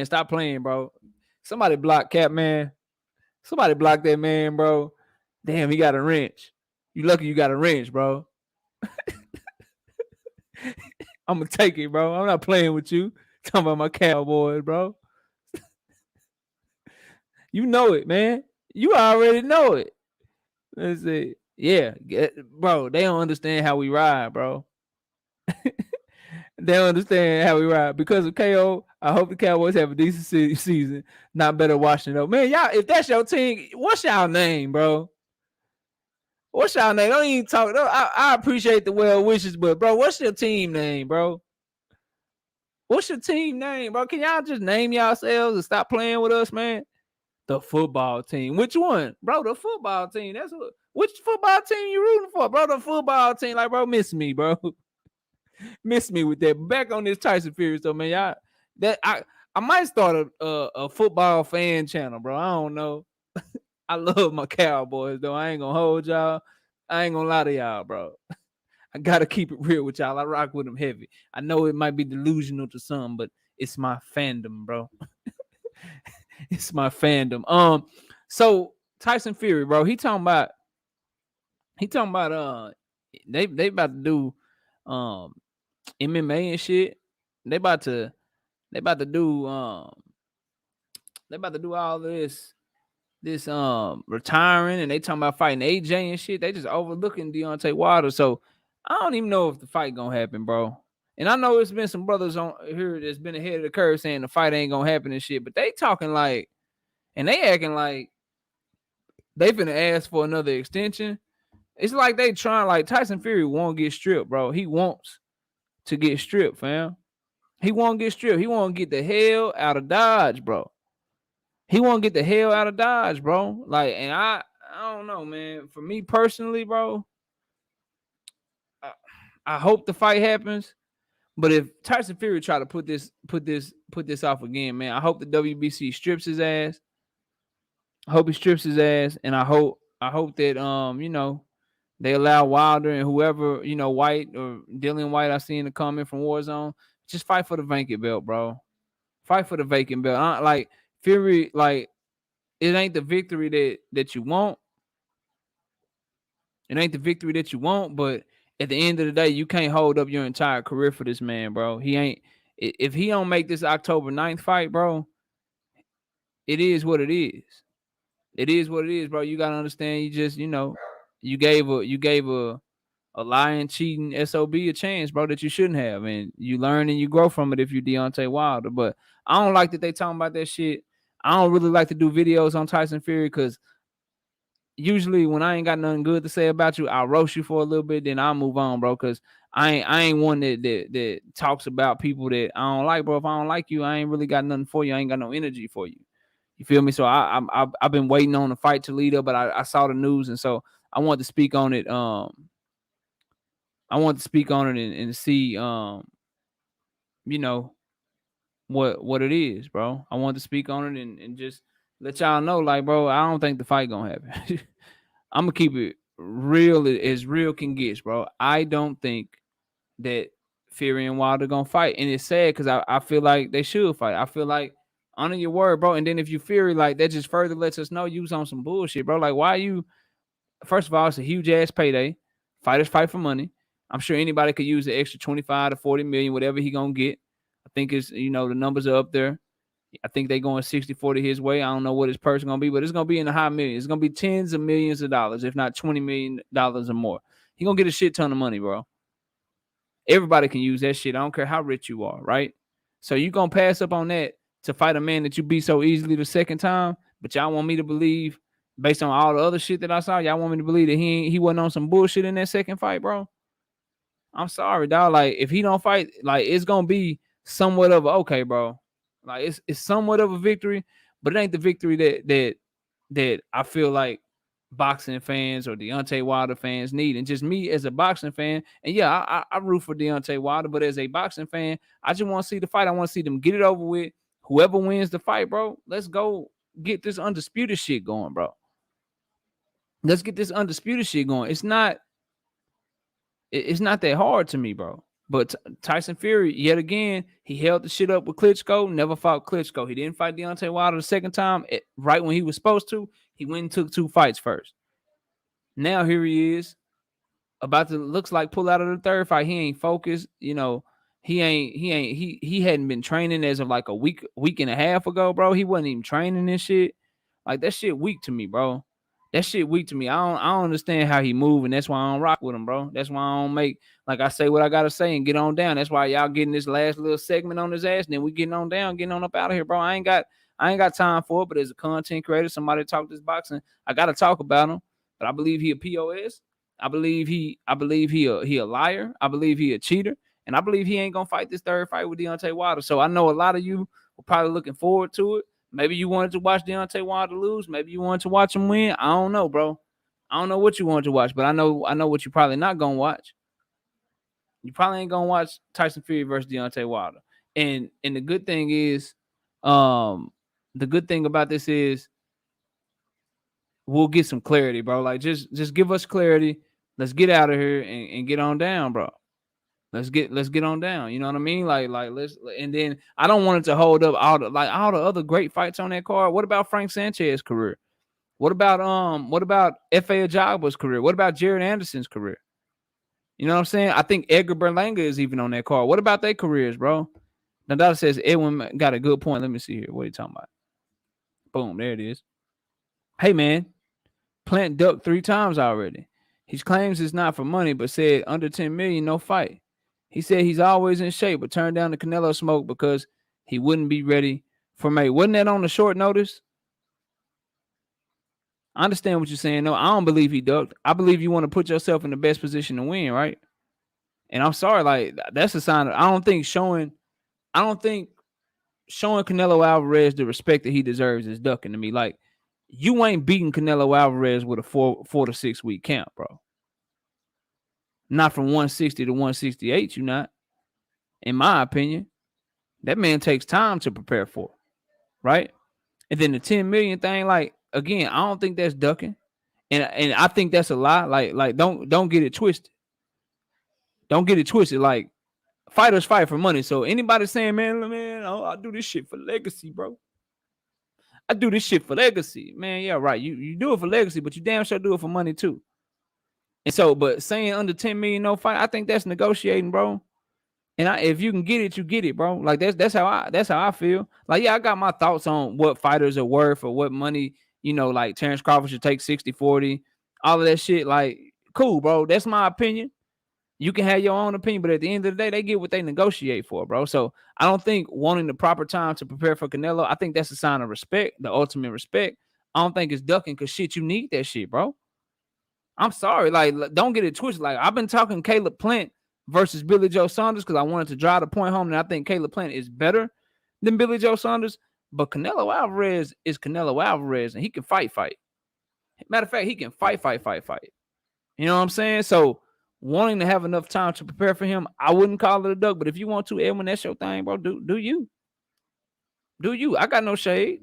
stop playing, bro. Somebody block Catman. Somebody block that man, bro. Damn, he got a wrench. You lucky you got a wrench, bro. I'm gonna take it, bro. I'm not playing with you. Talking about my Cowboys, bro. You know it, man. You already know it. Let's see. Yeah, bro. They don't understand how we ride, bro. They don't understand how we ride. Because of KO, I hope the Cowboys have a decent season. Not better watching though. Man, y'all, if that's your team, what's y'all name, bro? What's y'all name? Don't even talk. I appreciate the well wishes, but bro, what's your team name, bro? What's your team name, bro? Can y'all just name yourselves and stop playing with us, man? The football team. Which one? Bro, the football team. That's what. Which football team you rooting for, bro? The football team. Like, bro, miss me, bro. Miss me with that. Back on this Tyson Fury stuff, man. Y'all, that I might start a football fan channel, bro. I don't know. I love my Cowboys, though. I ain't gonna hold y'all. I ain't gonna lie to y'all, bro. I gotta keep it real with y'all. I rock with them heavy. I know it might be delusional to some, but it's my fandom, bro. It's my fandom. So Tyson Fury, bro, he talking about they about to do MMA and shit. They about to do all this retiring, and they talking about fighting AJ and shit. They just overlooking Deontay Wilder. So I don't even know if the fight gonna happen, bro. And I know it's been some brothers on here that's been ahead of the curve saying the fight ain't gonna happen and shit, but they talking like, and they acting like they finna ask for another extension. It's like they trying, like Tyson Fury won't get stripped, bro. He wants to get stripped, fam. He won't get stripped. He won't get the hell out of Dodge, bro. He won't get the hell out of Dodge, bro. Like, and I don't know, man. For me personally, bro, I hope the fight happens. But if Tyson Fury try to put this off again, man, I hope the WBC strips his ass. I hope he strips his ass, and I hope that you know, they allow Wilder and whoever, you know, White or Dillian White, I see in the comment from Warzone, just fight for the vacant belt, bro. Fight for the vacant belt. Like Fury, like it ain't the victory that you want. It ain't the victory that you want, but at the end of the day, you can't hold up your entire career for this man, bro. He ain't. If he don't make this October 9th fight, bro, it is what it is. It is what it is, bro. You gotta understand. You just, you know, you gave a lying, cheating SOB a chance, bro, that you shouldn't have, and you learn and you grow from it if you Deontay Wilder. But I don't like that they talking about that shit. I don't really like to do videos on Tyson Fury because usually when I ain't got nothing good to say about you, I'll roast you for a little bit, then I'll move on, bro. Because I ain't one that talks about people that I don't like, bro. If I don't like you, I ain't really got nothing for you. I ain't got no energy for you. You feel me? So I've been waiting on the fight to lead up, but I saw the news, and so I wanted to speak on it. I want to speak on it and see, you know, what it is, bro. I want to speak on it and just let y'all know, like, bro, I don't think the fight gonna happen. I'm gonna keep it real as real can get, bro. I don't think that Fury and Wilder gonna fight, and it's sad because I feel like they should fight. I feel like honor your word, bro. And then if you Fury, like that, just further lets us know you was on some bullshit, bro. Like, why you? First of all, it's a huge ass payday. Fighters fight for money. I'm sure anybody could use the extra 25 to 40 million, whatever he gonna get. I think it's, you know, the numbers are up there. I think they going 60-40 his way. I don't know what his purse gonna be, but it's gonna be in the high millions. It's gonna be tens of millions of dollars, if not $20 million or more. He gonna get a shit ton of money, bro. Everybody can use that shit. I don't care how rich you are, right? So you gonna pass up on that to fight a man that you beat so easily the second time? But y'all want me to believe, based on all the other shit that I saw, y'all want me to believe that he wasn't on some bullshit in that second fight, bro? I'm sorry, dog. Like, if he don't fight, like, it's gonna be somewhat of a, okay, bro. Like, it's somewhat of a victory, but it ain't the victory that I feel like boxing fans or Deontay Wilder fans need. And just me as a boxing fan, and yeah, I root for Deontay Wilder, but as a boxing fan, I just want to see the fight. I want to see them get it over with. Whoever wins the fight, bro, let's go get this undisputed shit going, bro. Let's get this undisputed shit going. It's not that hard to me, bro. But Tyson Fury, yet again, he held the shit up with Klitschko, never fought Klitschko. He didn't fight Deontay Wilder the second time, right when he was supposed to. He went and took 2 fights first. Now here he is, about to, looks like, pull out of the third fight. He ain't focused, you know. He hadn't been training as of like a week and a half ago, bro. He wasn't even training this shit. Like, that shit weak to me, bro. That shit weak to me. I don't understand how he move, and that's why I don't rock with him, bro. That's why I don't make, like, I say what I gotta say and get on down. That's why y'all getting this last little segment on his ass, and then we getting on down, getting on up out of here, bro. I ain't got time for it, but as a content creator, somebody talk this boxing, I gotta talk about him. But I believe he a POS. I believe he a liar. I believe he a cheater, and I believe he ain't gonna fight this third fight with Deontay Wilder. So I know a lot of you were probably looking forward to it. Maybe you wanted to watch Deontay Wilder lose. Maybe you wanted to watch him win. I don't know, bro. I don't know what you wanted to watch, but I know what you're probably not gonna watch. You probably ain't gonna watch Tyson Fury versus Deontay Wilder. And the good thing is, the good thing about this is we'll get some clarity, bro. Like, just give us clarity. Let's get out of here and get on down, bro. Let's get on down. You know what I mean? Like let's, and then I don't want it to hold up all the other great fights on that card. What about Frank Sanchez's career? What about F.A. Ajaba's career? What about Jared Anderson's career? You know what I'm saying? I think Edgar Berlanga is even on that card. What about their careers, bro? Nadal says Edwin got a good point. Let me see here. What are you talking about? Boom, there it is. Hey, man, Plant ducked 3 times already. He claims it's not for money, but said under 10 million, no fight. He said he's always in shape, but turned down the Canelo smoke because he wouldn't be ready for May. Wasn't that on the short notice? I understand what you're saying. No, I don't believe he ducked. I believe you want to put yourself in the best position to win, right? And I'm sorry, like, that's a sign of, I don't think showing Canelo Alvarez the respect that he deserves is ducking to me. Like, you ain't beating Canelo Alvarez with a 4 to 6 week camp, bro. Not from 160 to 168, you not. In my opinion, that man takes time to prepare for, right? And then the 10 million thing, like, again, I don't think that's ducking, and I think that's a lie. Like don't get it twisted. Don't get it twisted. Like, fighters fight for money. So anybody saying, man, oh, I do this shit for legacy, bro. I do this shit for legacy, man. Yeah, right. You do it for legacy, but you damn sure do it for money too. And so, but saying under 10 million no fight, I think that's negotiating, bro. And if you can get it, you get it, bro. Like, that's how I feel. Like, yeah, I got my thoughts on what fighters are worth or what money, you know, like Terrence Crawford should take 60-40, all of that shit. Like, cool, bro. That's my opinion. You can have your own opinion, but at the end of the day, they get what they negotiate for, bro. So I don't think wanting the proper time to prepare for Canelo, I think that's a sign of respect, the ultimate respect. I don't think it's ducking, because shit, you need that shit, bro. I'm sorry. Like, don't get it twisted. Like, I've been talking Caleb Plant versus Billy Joe Saunders because I wanted to drive the point home, and I think Caleb Plant is better than Billy Joe Saunders. But Canelo Alvarez is Canelo Alvarez, and he can fight. Matter of fact, he can fight. You know what I'm saying? So wanting to have enough time to prepare for him, I wouldn't call it a duck. But if you want to, Edwin, that's your thing, bro. Do you? I got no shade.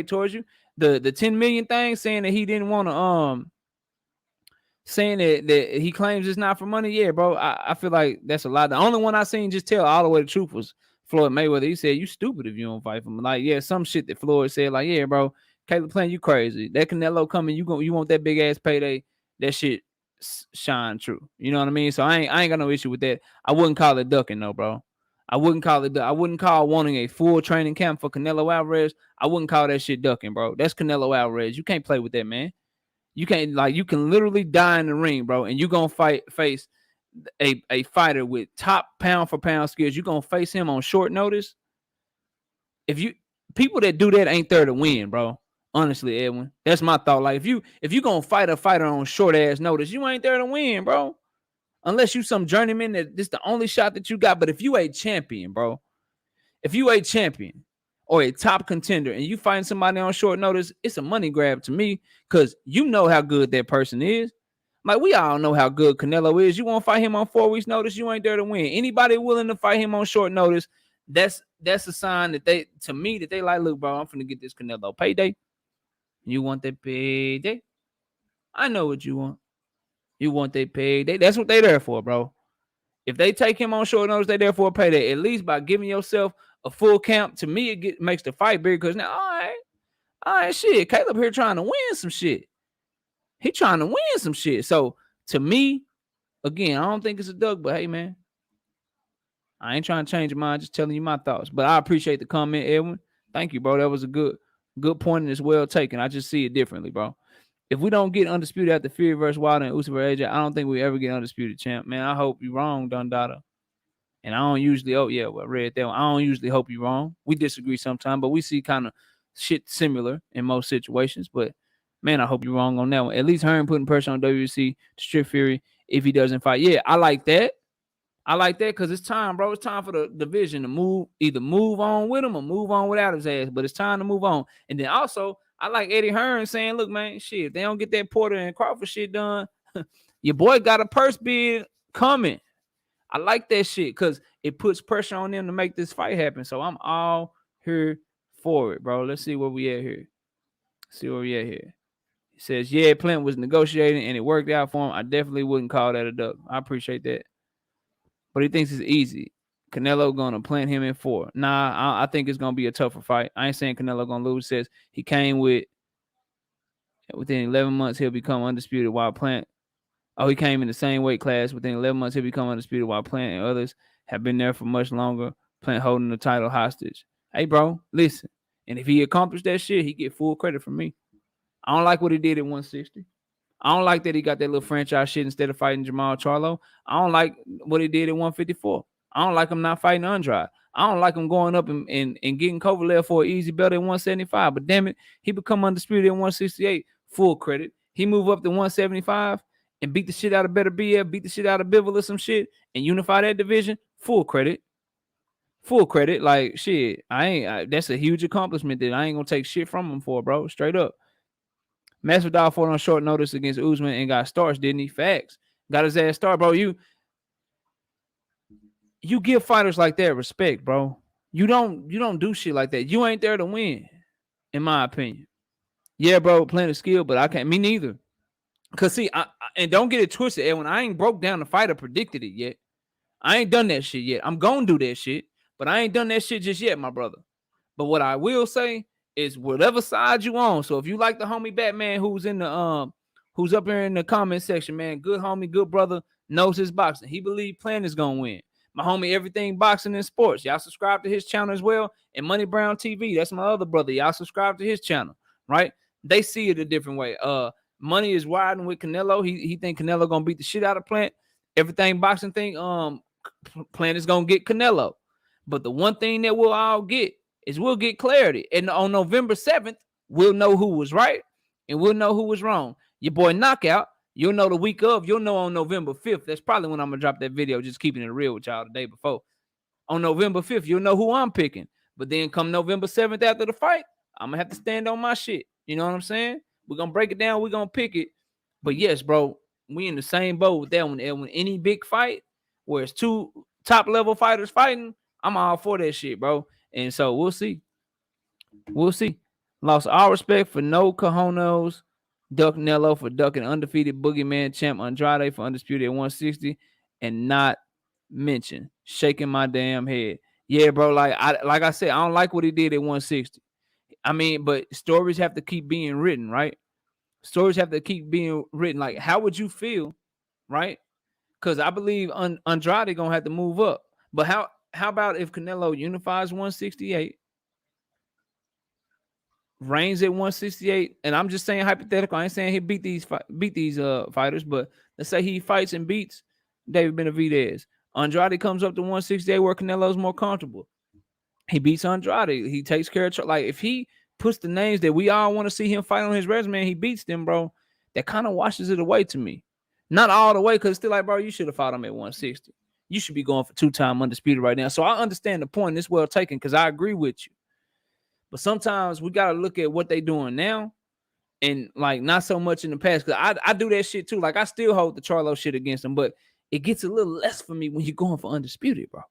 Towards you. The 10 million thing, saying that he didn't want to saying that he claims it's not for money. Yeah, bro. I feel like that's a lot. The only one I seen just tell all the way the truth was Floyd Mayweather. He said, you stupid if you don't fight for him. Like, yeah, some shit that Floyd said, like, yeah, bro, Caleb Plant, you crazy. That Canelo coming, you want that big ass payday. That shit shine true. You know what I mean? So I ain't got no issue with that. I wouldn't call it ducking, though, bro. I wouldn't call wanting a full training camp for Canelo Alvarez. I wouldn't call that shit ducking, bro. That's Canelo Alvarez. You can't play with that, man. You can't, like, you can literally die in the ring, bro, and you gonna face a fighter with top pound for pound skills, you're gonna face him on short notice. If you people that do that ain't there to win, bro. Honestly, Edwin, that's my thought. Like if you gonna fight a fighter on short ass notice, you ain't there to win, bro. Unless you some journeyman that this the only shot that you got. But if you a champion, bro, if you a champion or a top contender and you find somebody on short notice, it's a money grab to me because you know how good that person is. Like we all know how good Canelo is. You want to fight him on 4 weeks notice, you ain't there to win. Anybody willing to fight him on short notice, that's a sign that they, to me, that they like, look, bro, I'm finna get this Canelo payday. You want that payday? I know what you want. You want that payday. That's what they there for, bro. If they take him on short notice, they there for a payday. At least by giving yourself a full count, to me, it makes the fight bigger. Because now, all right, shit. Caleb here trying to win some shit. He trying to win some shit. So to me, again, I don't think it's a duck, but hey, man, I ain't trying to change your mind, just telling you my thoughts. But I appreciate the comment, Edwin. Thank you, bro. That was a good point and it's well taken. I just see it differently, bro. If we don't get undisputed after Fury versus Wilder and Usyk versus AJ, I don't think we ever get undisputed, champ. Man, I hope you're wrong, Dundada. And I don't usually, I read that one. I don't usually hope you're wrong. We disagree sometimes, but we see kind of shit similar in most situations. But man, I hope you're wrong on that one. At least Hearn putting pressure on WC to strip Fury if he doesn't fight. Yeah, I like that. I like that because it's time, bro. It's time for the division to either move on with him or move on without his ass. But it's time to move on. And then also, I like Eddie Hearn saying, look, man, shit, if they don't get that Porter and Crawford shit done, your boy got a purse bid coming. I like that shit because it puts pressure on them to make this fight happen. So I'm all here for it, bro. Let's see where we at here. He says, yeah, Plant was negotiating and it worked out for him. I definitely wouldn't call that a duck. I appreciate that. But he thinks it's easy. Canelo gonna plant him in 4. Nah, I think it's gonna be a tougher fight. I ain't saying Canelo gonna lose. Says he came within 11 months he'll become undisputed while Plant. Oh, he came in the same weight class. Within 11 months he'll become undisputed while Plant and others have been there for much longer. Plant holding the title hostage. Hey, bro, listen. And if he accomplished that shit, he get full credit from me. I don't like what he did at 160. I don't like that he got that little franchise shit instead of fighting Jamal Charlo. I don't like what he did at 154. I don't like him not fighting Andrade. I don't like him going up and getting Kovalev for an easy belt at 175. But damn it, he become undisputed at 168. Full credit. He moved up to 175 and beat the shit out of Better BF, beat the shit out of Bivol or some shit, and unify that division. Full credit. Like shit, that's a huge accomplishment that I ain't gonna take shit from him for, bro. Straight up. Masvidal fought on short notice against Usman and got starched, didn't he? Facts. Got his ass started, bro. You give fighters like that respect, bro. You don't do shit like that. You ain't there to win, in my opinion. Yeah, bro, playing a skill, but I can't. Me neither. Cause see, and don't get it twisted, Edwin. I ain't broke down the fight or predicted it yet. I ain't done that shit yet. I'm gonna do that shit, but I ain't done that shit just yet, my brother. But what I will say is whatever side you on. So if you like the homie Batman who's in the who's up here in the comment section, man, good homie, good brother, knows his boxing. He believe Plant is gonna win. My homie, everything boxing and sports. Y'all subscribe to his channel as well. And Money Brown TV, that's my other brother. Y'all subscribe to his channel, right? They see it a different way. Money is riding with Canelo. He think Canelo gonna beat the shit out of Plant. Everything boxing thing, Plant is gonna get Canelo. But the one thing that we'll all get is we'll get clarity. And on November 7th, we'll know who was right and we'll know who was wrong. Your boy Knockout, you'll know the week of. You'll know on November 5th. That's probably when I'm going to drop that video, just keeping it real with y'all the day before. On November 5th, you'll know who I'm picking. But then come November 7th after the fight, I'm going to have to stand on my shit. You know what I'm saying? We're going to break it down. We're going to pick it. But yes, bro, we in the same boat with that one. And when any big fight where it's 2 top-level fighters fighting, I'm all for that shit, bro. And so we'll see. Lost all respect for no cojones. Duck Nello for ducking undefeated boogeyman champ Andrade for undisputed at 160. And not mention shaking my damn head. Yeah, bro. Like I said, I don't like what he did at 160. I mean, but stories have to keep being written, right? Stories have to keep being written. Like, how would you feel, right? Because I believe Andrade gonna have to move up. But how about if Canelo unifies 168, reigns at 168, and I'm just saying hypothetical. I ain't saying he beat these fighters, but let's say he fights and beats David Benavidez. Andrade comes up to 168 where Canelo's more comfortable. He beats Andrade. He takes care of, like, if he puts the names that we all want to see him fight on his resume, he beats them, bro. That kind of washes it away to me. Not all the way, because it's still like, bro, you should have fought him at 160. You should be going for 2-time undisputed right now. So I understand the point. It's well taken because I agree with you. But sometimes we got to look at what they doing now and, like, not so much in the past. Because I do that shit too. Like, I still hold the Charlo shit against them, but it gets a little less for me when you're going for undisputed, bro.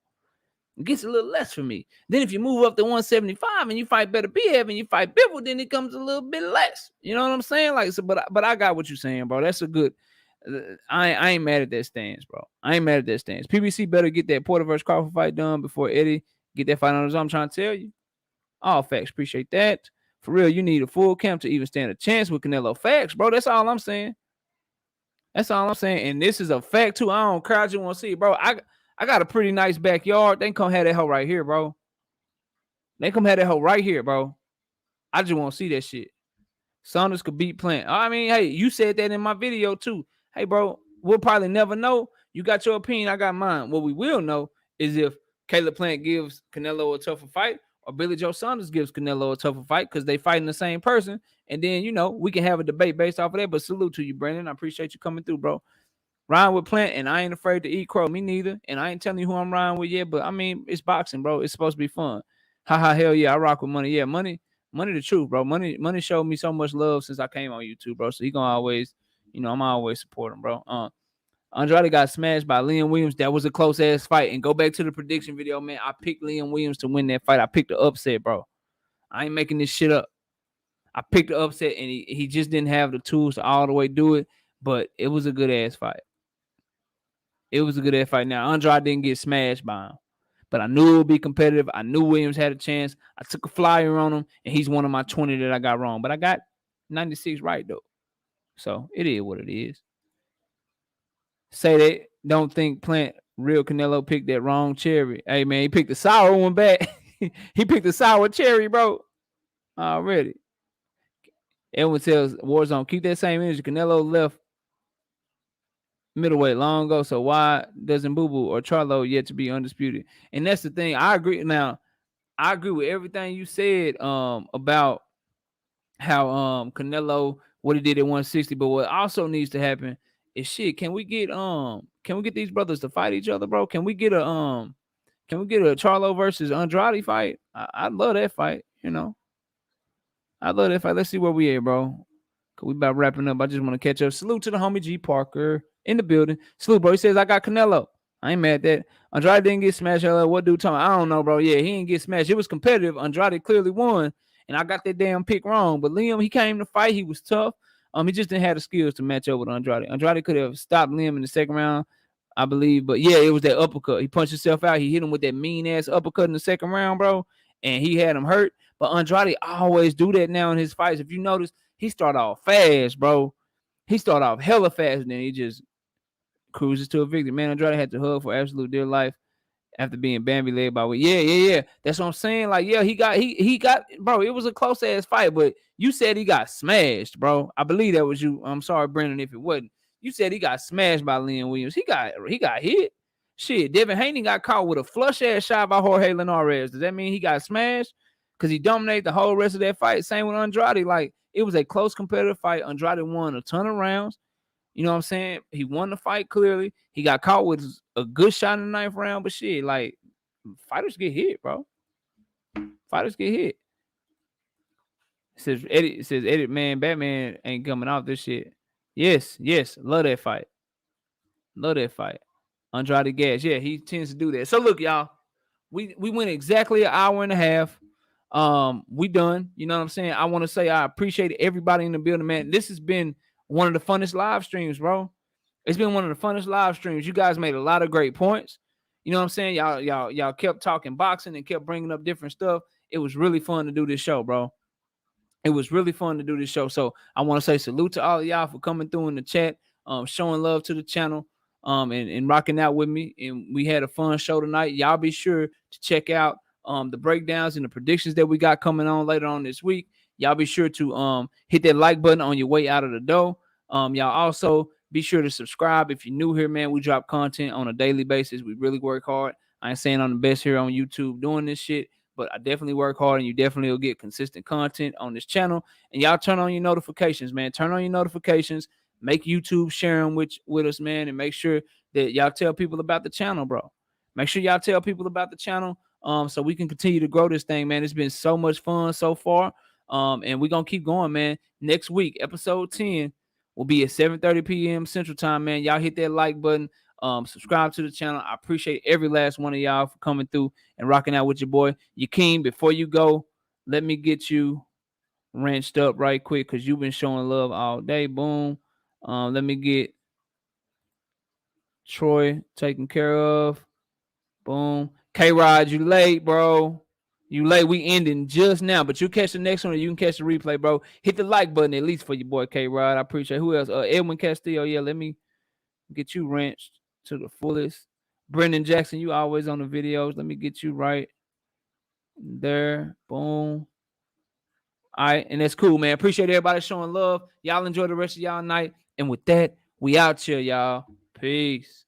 It gets a little less for me. Then if you move up to 175 and you fight Better Biev and you fight Bivol, then it comes a little bit less. You know what I'm saying? Like, so, but I got what you're saying, bro. That's a good. I ain't mad at that stance, bro. I ain't mad at that stance. PBC better get that Porter versus Crawford fight done before Eddie get that fight on his own. I'm trying to tell you. All facts. Appreciate that. For real, you need a full camp to even stand a chance with Canelo. Facts, bro. That's all I'm saying. That's all I'm saying. And this is a fact too. I don't care. I just want to see it, bro. I got a pretty nice backyard. They come have that hoe right here, bro. They come have that hoe right here, bro. I just want to see that shit. Saunders could beat Plant. I mean, hey, you said that in my video too. Hey, bro, we'll probably never know. You got your opinion, I got mine. What we will know is if Caleb Plant gives Canelo a tougher fight or Billy Joe Saunders gives Canelo a tougher fight because they fighting the same person. And then, you know, we can have a debate based off of that. But salute to you, Brandon. I appreciate you coming through, bro. Rhyme with Plant, and I ain't afraid to eat crow. Me neither. And I ain't telling you who I'm riding with yet, but I mean, it's boxing, bro. It's supposed to be fun. Haha, hell yeah, I rock with money. Yeah, money the truth, bro. Money showed me so much love since I came on YouTube, bro. So he gonna always, you know, I'm always supporting, bro. Andrade got smashed by Liam Williams. That was a close ass fight. And go back to the prediction video, man. I picked Liam Williams to win that fight. I picked the upset, bro. I ain't making this shit up. I picked the upset, and he just didn't have the tools to all the way do it. But it was a good ass fight. It was a good ass fight. Now, Andrade didn't get smashed by him, but I knew it would be competitive. I knew Williams had a chance. I took a flyer on him, and he's one of my 20 that I got wrong. But I got 96 right, though. So it is what it is. Say they don't think Plant real Canelo picked that wrong cherry. Hey, man, he picked the sour one back. He picked the sour cherry, bro. Already. Everyone tells Warzone, keep that same energy. Canelo left middleweight long ago, so why doesn't Boo Boo or Charlo yet to be undisputed? And that's the thing. I agree. Now, I agree with everything you said about how Canelo, what he did at 160, but what also needs to happen is shit. Can we get these brothers to fight each other, bro? Can we get a Charlo versus Andrade fight? I'd love that fight, you know. I love that fight. Let's see where we at, bro. Cause we about wrapping up. I just want to catch up. Salute to the homie G Parker in the building. Salute, bro. He says I got Canelo. I ain't mad at that. Andrade didn't get smashed. What dude talking? I don't know, bro. Yeah, he didn't get smashed. It was competitive. Andrade clearly won, and I got that damn pick wrong. But Liam, he came to fight. He was tough. He just didn't have the skills to match up with Andrade. Andrade could have stopped Liam in the second round, I believe. But yeah, it was that uppercut. He punched himself out. He hit him with that mean ass uppercut in the second round, bro, and he had him hurt. But Andrade always do that now in his fights. If you notice, he started off fast, bro. He started off hella fast, and then he just cruises to a victory. Man, Andrade had to hug for absolute dear life after being Bambi led by. Yeah. That's what I'm saying. Like, yeah, he got, bro. It was a close ass fight, but you said he got smashed, bro. I believe that was you. I'm sorry, Brandon, if it wasn't. You said he got smashed by Liam Williams. He got hit. Shit, Devin Haney got caught with a flush ass shot by Jorge Linares. Does that mean he got smashed? Because he dominated the whole rest of that fight. Same with Andrade. Like, it was a close competitive fight. Andrade won a ton of rounds. You know what I'm saying? He won the fight clearly. He got caught with a good shot in the ninth round. But shit, like, fighters get hit, bro. Fighters get hit. It says Edit, man, Batman ain't coming off this shit. Yes. Love that fight. Andrade gas. Yeah, he tends to do that. So look, y'all. We went exactly an hour and a half. We done. You know what I'm saying? I want to say I appreciate everybody in the building, man. This has been one of the funnest live streams, bro. It's been one of the funnest live streams. You guys made a lot of great points. You know what I'm saying? Y'all kept talking boxing and kept bringing up different stuff. It was really fun to do this show, bro. It was really fun to do this show. So I want to say salute to all of y'all for coming through in the chat, showing love to the channel, and rocking out with me. And we had a fun show tonight. Y'all be sure to check out the breakdowns and the predictions that we got coming on later on this week. Y'all be sure to hit that like button on your way out of the door. Y'all also Be sure to subscribe. If you're new here, man, we drop content on a daily basis. We really work hard. I ain't saying I'm the best here on YouTube doing this shit, but I definitely work hard, and you definitely will get consistent content on this channel. And y'all turn on your notifications, man. Turn on your notifications. Make YouTube share them with us, man, and make sure that y'all tell people about the channel, bro. Make sure y'all tell people about the channel, so we can continue to grow this thing, man. It's been so much fun so far, and we're gonna keep going, man. Next week, episode 10 will be at 7:30 p.m. Central Time, man. Y'all hit that like button. Subscribe to the channel. I appreciate every last one of y'all for coming through and rocking out with your boy Yakeem. Before you go, let me get you wrenched up right quick because you've been showing love all day. Boom. Let me get Troy taken care of. Boom. K-Rod, you late, bro. You late. We ending just now, but you catch the next one or you can catch the replay, bro. Hit the like button at least for your boy K-Rod. I appreciate it. Who else? Edwin Castillo. Yeah, let me get you wrenched to the fullest. Brendan Jackson, you always on the videos. Let me get you right there. Boom. All right, and that's cool, man. Appreciate everybody showing love. Y'all enjoy the rest of y'all night. And with that, we out here, y'all. Peace.